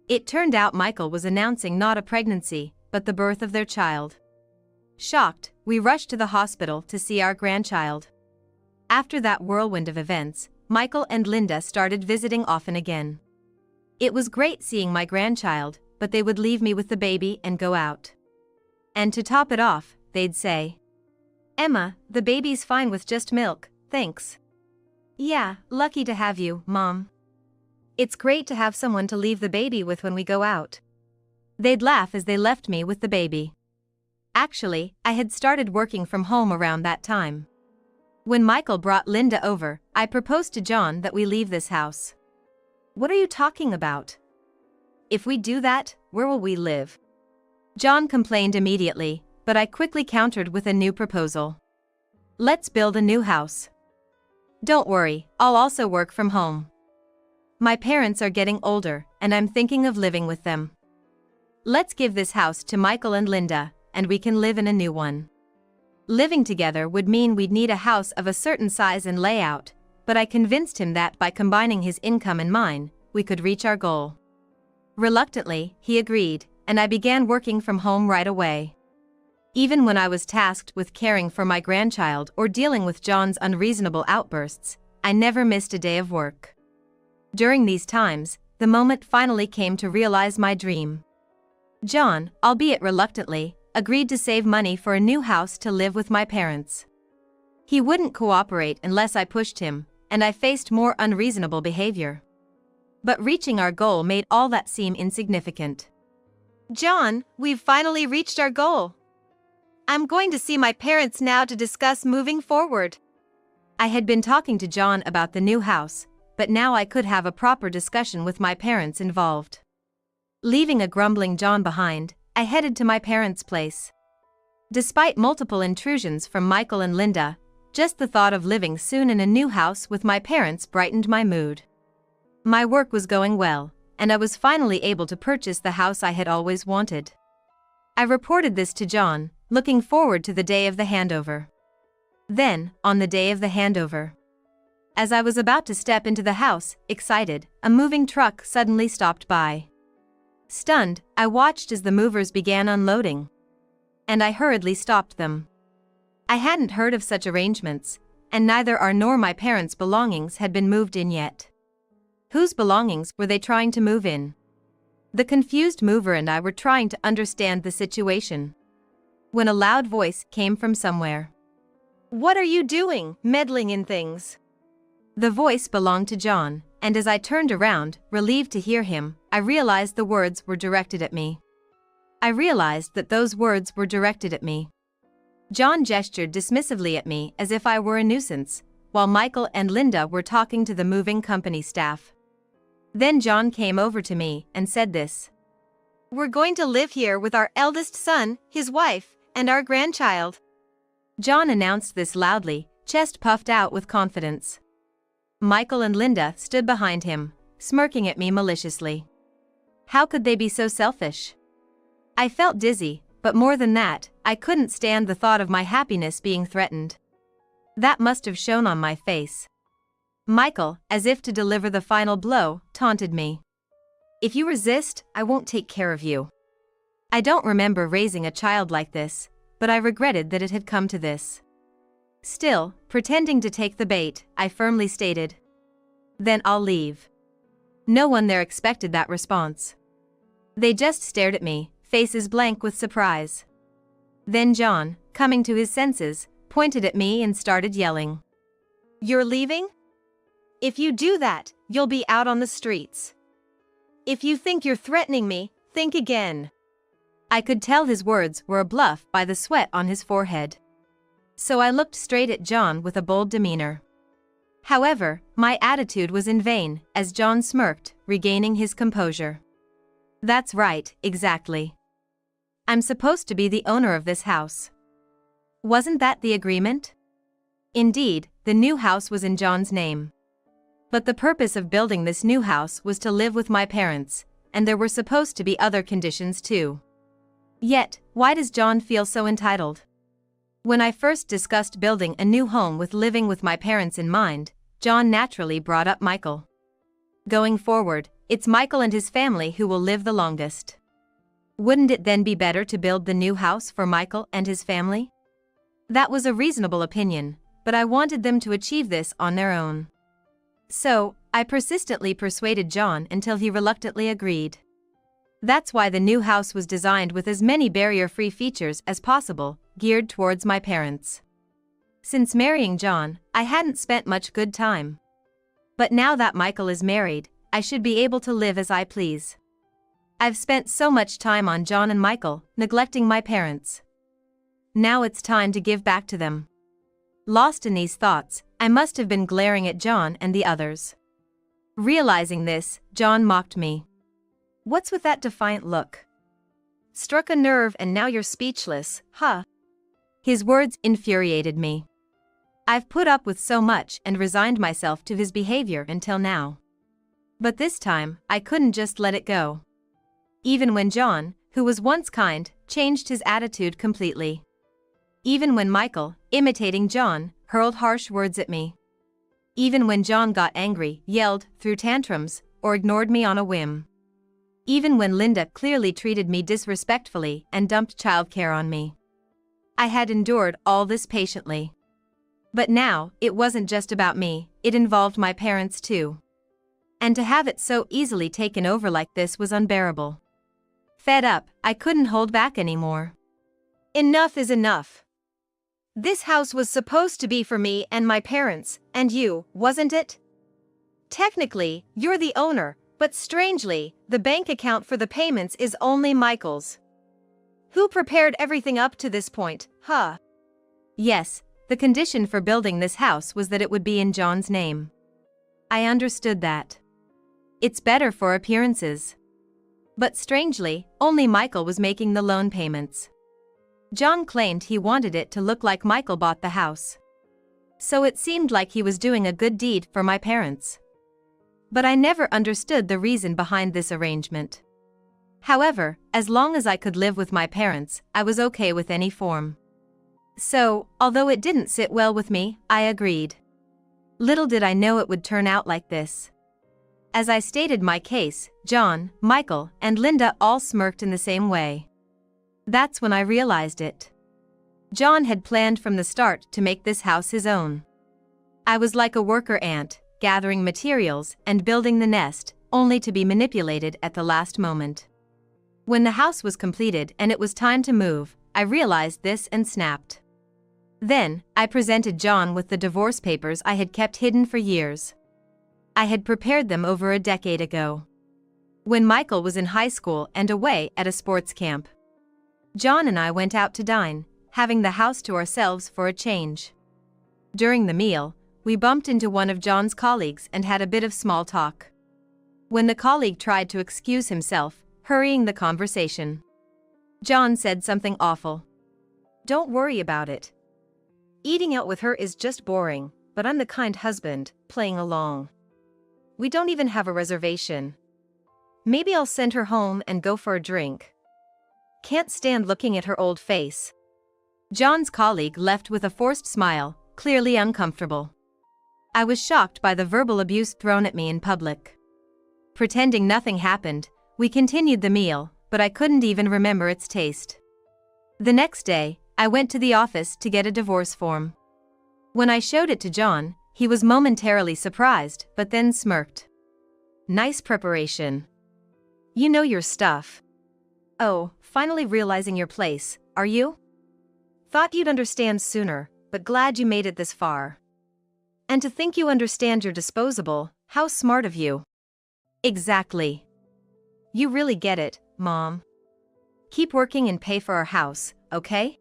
It turned out Michael was announcing not a pregnancy, but the birth of their child. Shocked, we rushed to the hospital to see our grandchild. After that whirlwind of events, Michael and Linda started visiting often again. It was great seeing my grandchild, but they would leave me with the baby and go out. And to top it off, they'd say, "Emma, the baby's fine with just milk, thanks." Yeah, lucky to have you, Mom. It's great to have someone to leave the baby with when we go out. They'd laugh as they left me with the baby. Actually, I had started working from home around that time. When Michael brought Linda over, I proposed to John that we leave this house. "What are you talking about? If we do that, where will we live?" John complained immediately, but I quickly countered with a new proposal. "Let's build a new house. Don't worry, I'll also work from home. My parents are getting older, and I'm thinking of living with them. Let's give this house to Michael and Linda, and we can live in a new one." Living together would mean we'd need a house of a certain size and layout, but I convinced him that by combining his income and mine, we could reach our goal. Reluctantly, he agreed, and I began working from home right away. Even when I was tasked with caring for my grandchild or dealing with John's unreasonable outbursts, I never missed a day of work. During these times, the moment finally came to realize my dream. John, albeit reluctantly, agreed to save money for a new house to live with my parents. He wouldn't cooperate unless I pushed him, and I faced more unreasonable behavior. But reaching our goal made all that seem insignificant. John, we've finally reached our goal. I'm going to see my parents now to discuss moving forward. I had been talking to John about the new house, but now I could have a proper discussion with my parents involved. Leaving a grumbling John behind, I headed to my parents' place. Despite multiple intrusions from Michael and Linda, just the thought of living soon in a new house with my parents brightened my mood. My work was going well, and I was finally able to purchase the house I had always wanted. I reported this to John, looking forward to the day of the handover. Then, on the day of the handover, as I was about to step into the house, excited, a moving truck suddenly stopped by. Stunned, I watched as the movers began unloading. And I hurriedly stopped them. I hadn't heard of such arrangements, and neither our nor my parents' belongings had been moved in yet. Whose belongings were they trying to move in? The confused mover and I were trying to understand the situation, when a loud voice came from somewhere. "What are you doing, meddling in things?" The voice belonged to John, and as I turned around, relieved to hear him, I realized the words were directed at me. I realized that those words were directed at me. John gestured dismissively at me as if I were a nuisance, while Michael and Linda were talking to the moving company staff. Then John came over to me and said this. "We're going to live here with our eldest son, his wife, and our grandchild." John announced this loudly, chest puffed out with confidence. Michael and Linda stood behind him, smirking at me maliciously. How could they be so selfish? I felt dizzy, but more than that, I couldn't stand the thought of my happiness being threatened. That must have shown on my face. Michael, as if to deliver the final blow, taunted me. "If you resist, I won't take care of you." I don't remember raising a child like this, but I regretted that it had come to this. Still, pretending to take the bait, I firmly stated, "Then I'll leave." No one there expected that response. They just stared at me, faces blank with surprise. Then John, coming to his senses, pointed at me and started yelling. "You're leaving? If you do that, you'll be out on the streets. If you think you're threatening me, think again." I could tell his words were a bluff by the sweat on his forehead. So I looked straight at John with a bold demeanor. However, my attitude was in vain, as John smirked, regaining his composure. "That's right, exactly. I'm supposed to be the owner of this house. Wasn't that the agreement?" Indeed, the new house was in John's name. But the purpose of building this new house was to live with my parents, and there were supposed to be other conditions too. Yet, why does John feel so entitled? When I first discussed building a new home with living with my parents in mind, John naturally brought up Michael. Going forward, it's Michael and his family who will live the longest. Wouldn't it then be better to build the new house for Michael and his family? That was a reasonable opinion, but I wanted them to achieve this on their own. So, I persistently persuaded John until he reluctantly agreed. That's why the new house was designed with as many barrier-free features as possible, geared towards my parents. Since marrying John, I hadn't spent much good time. But now that Michael is married, I should be able to live as I please. I've spent so much time on John and Michael, neglecting my parents. Now it's time to give back to them. Lost in these thoughts, I must have been glaring at John and the others. Realizing this, John mocked me. "What's with that defiant look? Struck a nerve and now you're speechless, huh?" His words infuriated me. I've put up with so much and resigned myself to his behavior until now. But this time, I couldn't just let it go. Even when John, who was once kind, changed his attitude completely. Even when Michael, imitating John, hurled harsh words at me. Even when John got angry, yelled, threw tantrums, or ignored me on a whim. Even when Linda clearly treated me disrespectfully and dumped childcare on me. I had endured all this patiently. But now, it wasn't just about me, it involved my parents too. And to have it so easily taken over like this was unbearable. Fed up, I couldn't hold back anymore. "Enough is enough. This house was supposed to be for me and my parents, and you, wasn't it? Technically, you're the owner, but strangely, the bank account for the payments is only Michael's. Who prepared everything up to this point, huh?" Yes, the condition for building this house was that it would be in John's name. I understood that. It's better for appearances. But strangely, only Michael was making the loan payments. John claimed he wanted it to look like Michael bought the house. So it seemed like he was doing a good deed for my parents. But I never understood the reason behind this arrangement. However, as long as I could live with my parents, I was okay with any form. So, although it didn't sit well with me, I agreed. Little did I know it would turn out like this. As I stated my case, John, Michael, and Linda all smirked in the same way. That's when I realized it. John had planned from the start to make this house his own. I was like a worker ant, gathering materials and building the nest, only to be manipulated at the last moment. When the house was completed and it was time to move, I realized this and snapped. Then, I presented John with the divorce papers I had kept hidden for years. I had prepared them over a decade ago, when Michael was in high school and away at a sports camp. John and I went out to dine, having the house to ourselves for a change. During the meal, we bumped into one of John's colleagues and had a bit of small talk. When the colleague tried to excuse himself, hurrying the conversation, John said something awful. "Don't worry about it. Eating out with her is just boring, but I'm the kind husband, playing along. We don't even have a reservation. Maybe I'll send her home and go for a drink. Can't stand looking at her old face." John's colleague left with a forced smile, clearly uncomfortable. I was shocked by the verbal abuse thrown at me in public. Pretending nothing happened, we continued the meal, but I couldn't even remember its taste. The next day, I went to the office to get a divorce form. When I showed it to John, he was momentarily surprised, but then smirked. "Nice preparation. You know your stuff. Oh, finally realizing your place, are you? Thought you'd understand sooner, but glad you made it this far. And to think you understand you're disposable, how smart of you." "Exactly. You really get it, Mom. Keep working and pay for our house, okay?"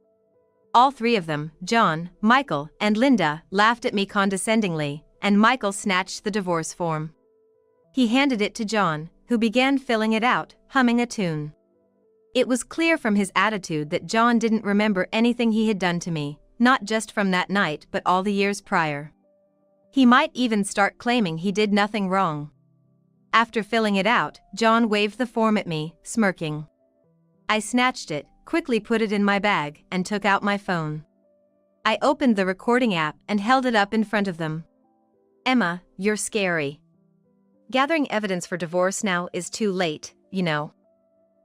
All three of them, John, Michael, and Linda, laughed at me condescendingly, and Michael snatched the divorce form. He handed it to John, who began filling it out, humming a tune. It was clear from his attitude that John didn't remember anything he had done to me, not just from that night but all the years prior. He might even start claiming he did nothing wrong. After filling it out, John waved the form at me, smirking. I snatched it, quickly put it in my bag, and took out my phone. I opened the recording app and held it up in front of them. "Emma, you're scary. Gathering evidence for divorce now is too late, you know."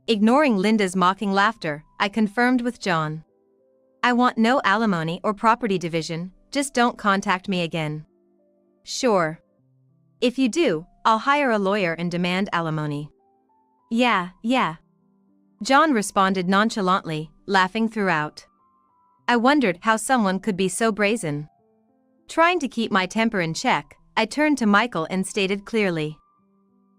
Ignoring Linda's mocking laughter, I confirmed with John. "I want no alimony or property division, just don't contact me again." "Sure. If you do, I'll hire a lawyer and demand alimony." Yeah. John responded nonchalantly, laughing throughout. I wondered how someone could be so brazen. Trying to keep my temper in check, I turned to Michael and stated clearly.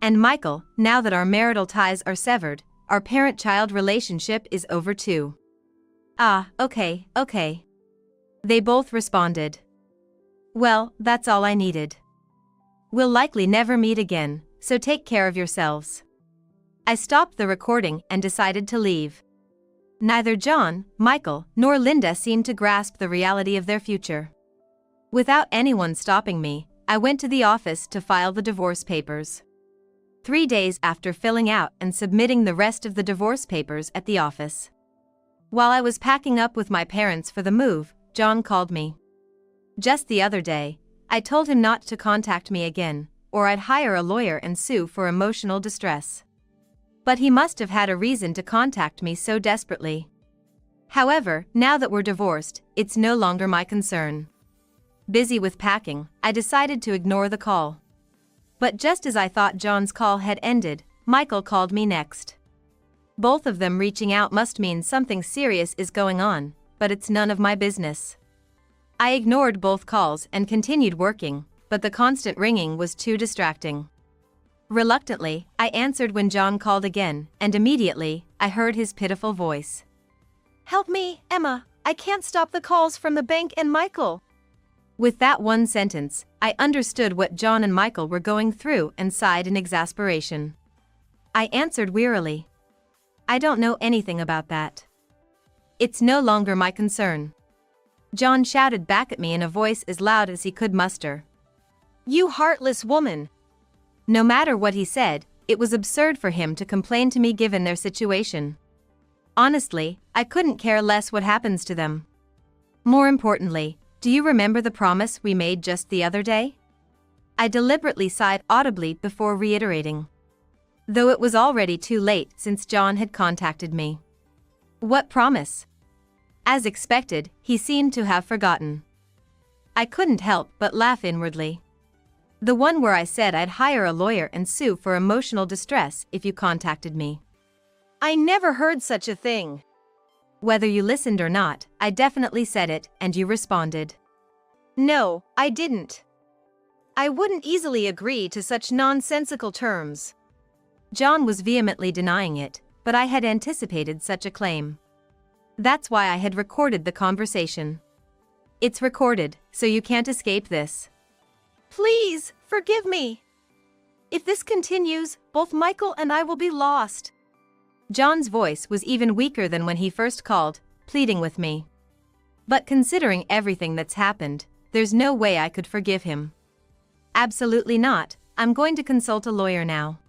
"And Michael, now that our marital ties are severed, our parent-child relationship is over too." "Ah, okay. They both responded. "Well, that's all I needed. We'll likely never meet again, so take care of yourselves." I stopped the recording and decided to leave. Neither John, Michael, nor Linda seemed to grasp the reality of their future. Without anyone stopping me, I went to the office to file the divorce papers. 3 days after filling out and submitting the rest of the divorce papers at the office, while I was packing up with my parents for the move, John called me. Just the other day, I told him not to contact me again, or I'd hire a lawyer and sue for emotional distress. But he must have had a reason to contact me so desperately. However, now that we're divorced, it's no longer my concern. Busy with packing, I decided to ignore the call. But just as I thought John's call had ended, Michael called me next. Both of them reaching out must mean something serious is going on, but it's none of my business. I ignored both calls and continued working, but the constant ringing was too distracting. Reluctantly, I answered when John called again, and immediately, I heard his pitiful voice. "Help me, Emma, I can't stop the calls from the bank and Michael." With that one sentence, I understood what John and Michael were going through and sighed in exasperation. I answered wearily. I don't know anything about that. It's no longer my concern. John shouted back at me in a voice as loud as he could muster. You heartless woman! No matter what he said, it was absurd for him to complain to me given their situation. Honestly, I couldn't care less what happens to them. More importantly, do you remember the promise we made just the other day? I deliberately sighed audibly before reiterating. Though it was already too late since John had contacted me. What promise? As expected, he seemed to have forgotten. I couldn't help but laugh inwardly. The one where I said I'd hire a lawyer and sue for emotional distress if you contacted me. I never heard such a thing. Whether you listened or not, I definitely said it, and you responded. No, I didn't. I wouldn't easily agree to such nonsensical terms. John was vehemently denying it, but I had anticipated such a claim. That's why I had recorded the conversation. It's recorded, so you can't escape this. Please, forgive me. If this continues, both Michael and I will be lost. John's voice was even weaker than when he first called, pleading with me. But considering everything that's happened, there's no way I could forgive him. Absolutely not, I'm going to consult a lawyer now.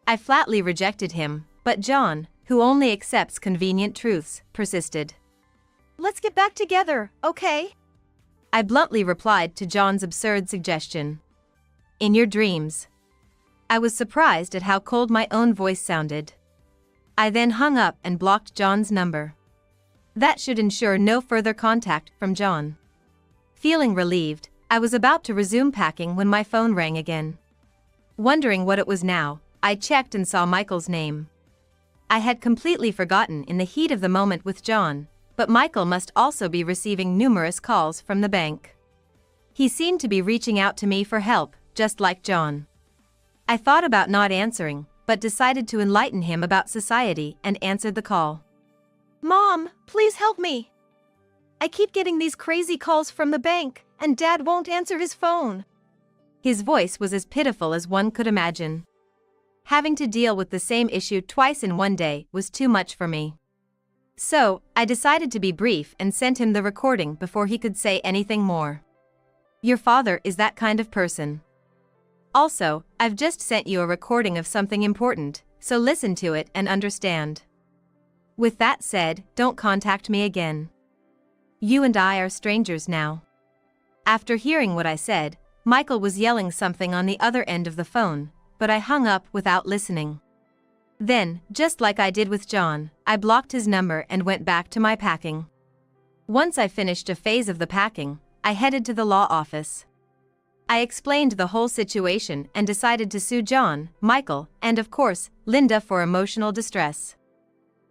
I flatly rejected him, but John, who only accepts convenient truths, persisted. Let's get back together, okay? I bluntly replied to John's absurd suggestion. In your dreams. I was surprised at how cold my own voice sounded. I then hung up and blocked John's number. That should ensure no further contact from John. Feeling relieved, I was about to resume packing when my phone rang again. Wondering what it was now, I checked and saw Michael's name. I had completely forgotten in the heat of the moment with John, but Michael must also be receiving numerous calls from the bank. He seemed to be reaching out to me for help, just like John. I thought about not answering, but decided to enlighten him about society and answered the call. Mom, please help me. I keep getting these crazy calls from the bank, and Dad won't answer his phone. His voice was as pitiful as one could imagine. Having to deal with the same issue twice in one day was too much for me. So, I decided to be brief and sent him the recording before he could say anything more. Your father is that kind of person. Also, I've just sent you a recording of something important, so listen to it and understand. With that said, don't contact me again. You and I are strangers now. After hearing what I said, Michael was yelling something on the other end of the phone, but I hung up without listening. Then, just like I did with John, I blocked his number and went back to my packing. Once I finished a phase of the packing, I headed to the law office. I explained the whole situation and decided to sue John, Michael, and of course, Linda for emotional distress.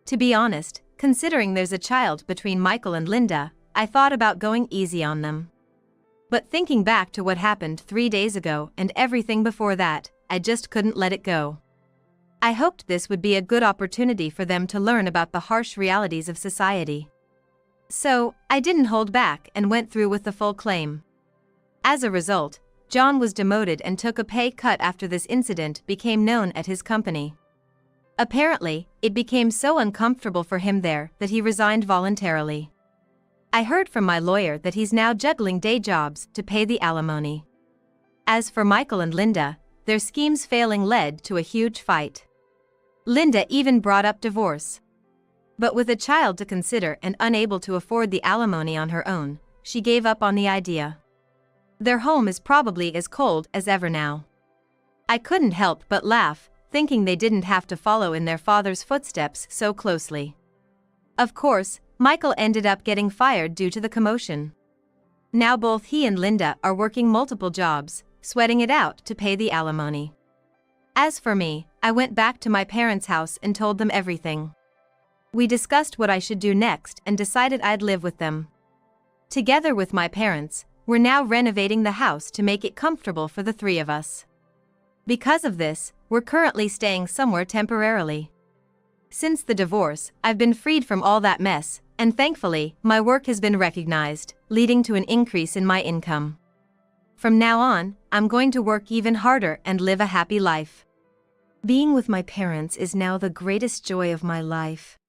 To be honest, considering there's a child between Michael and Linda, I thought about going easy on them. But thinking back to what happened 3 days ago and everything before that, I just couldn't let it go. I hoped this would be a good opportunity for them to learn about the harsh realities of society. So, I didn't hold back and went through with the full claim. As a result, John was demoted and took a pay cut after this incident became known at his company. Apparently, it became so uncomfortable for him there that he resigned voluntarily. I heard from my lawyer that he's now juggling day jobs to pay the alimony. As for Michael and Linda, their schemes failing led to a huge fight. Linda even brought up divorce. But with a child to consider and unable to afford the alimony on her own, she gave up on the idea. Their home is probably as cold as ever now. I couldn't help but laugh, thinking they didn't have to follow in their father's footsteps so closely. Of course, Michael ended up getting fired due to the commotion. Now both he and Linda are working multiple jobs, sweating it out to pay the alimony. As for me, I went back to my parents' house and told them everything. We discussed what I should do next and decided I'd live with them. Together with my parents, we're now renovating the house to make it comfortable for the three of us. Because of this, we're currently staying somewhere temporarily. Since the divorce, I've been freed from all that mess, And thankfully, my work has been recognized, leading to an increase in my income. From now on, I'm going to work even harder and live a happy life. Being with my parents is now the greatest joy of my life.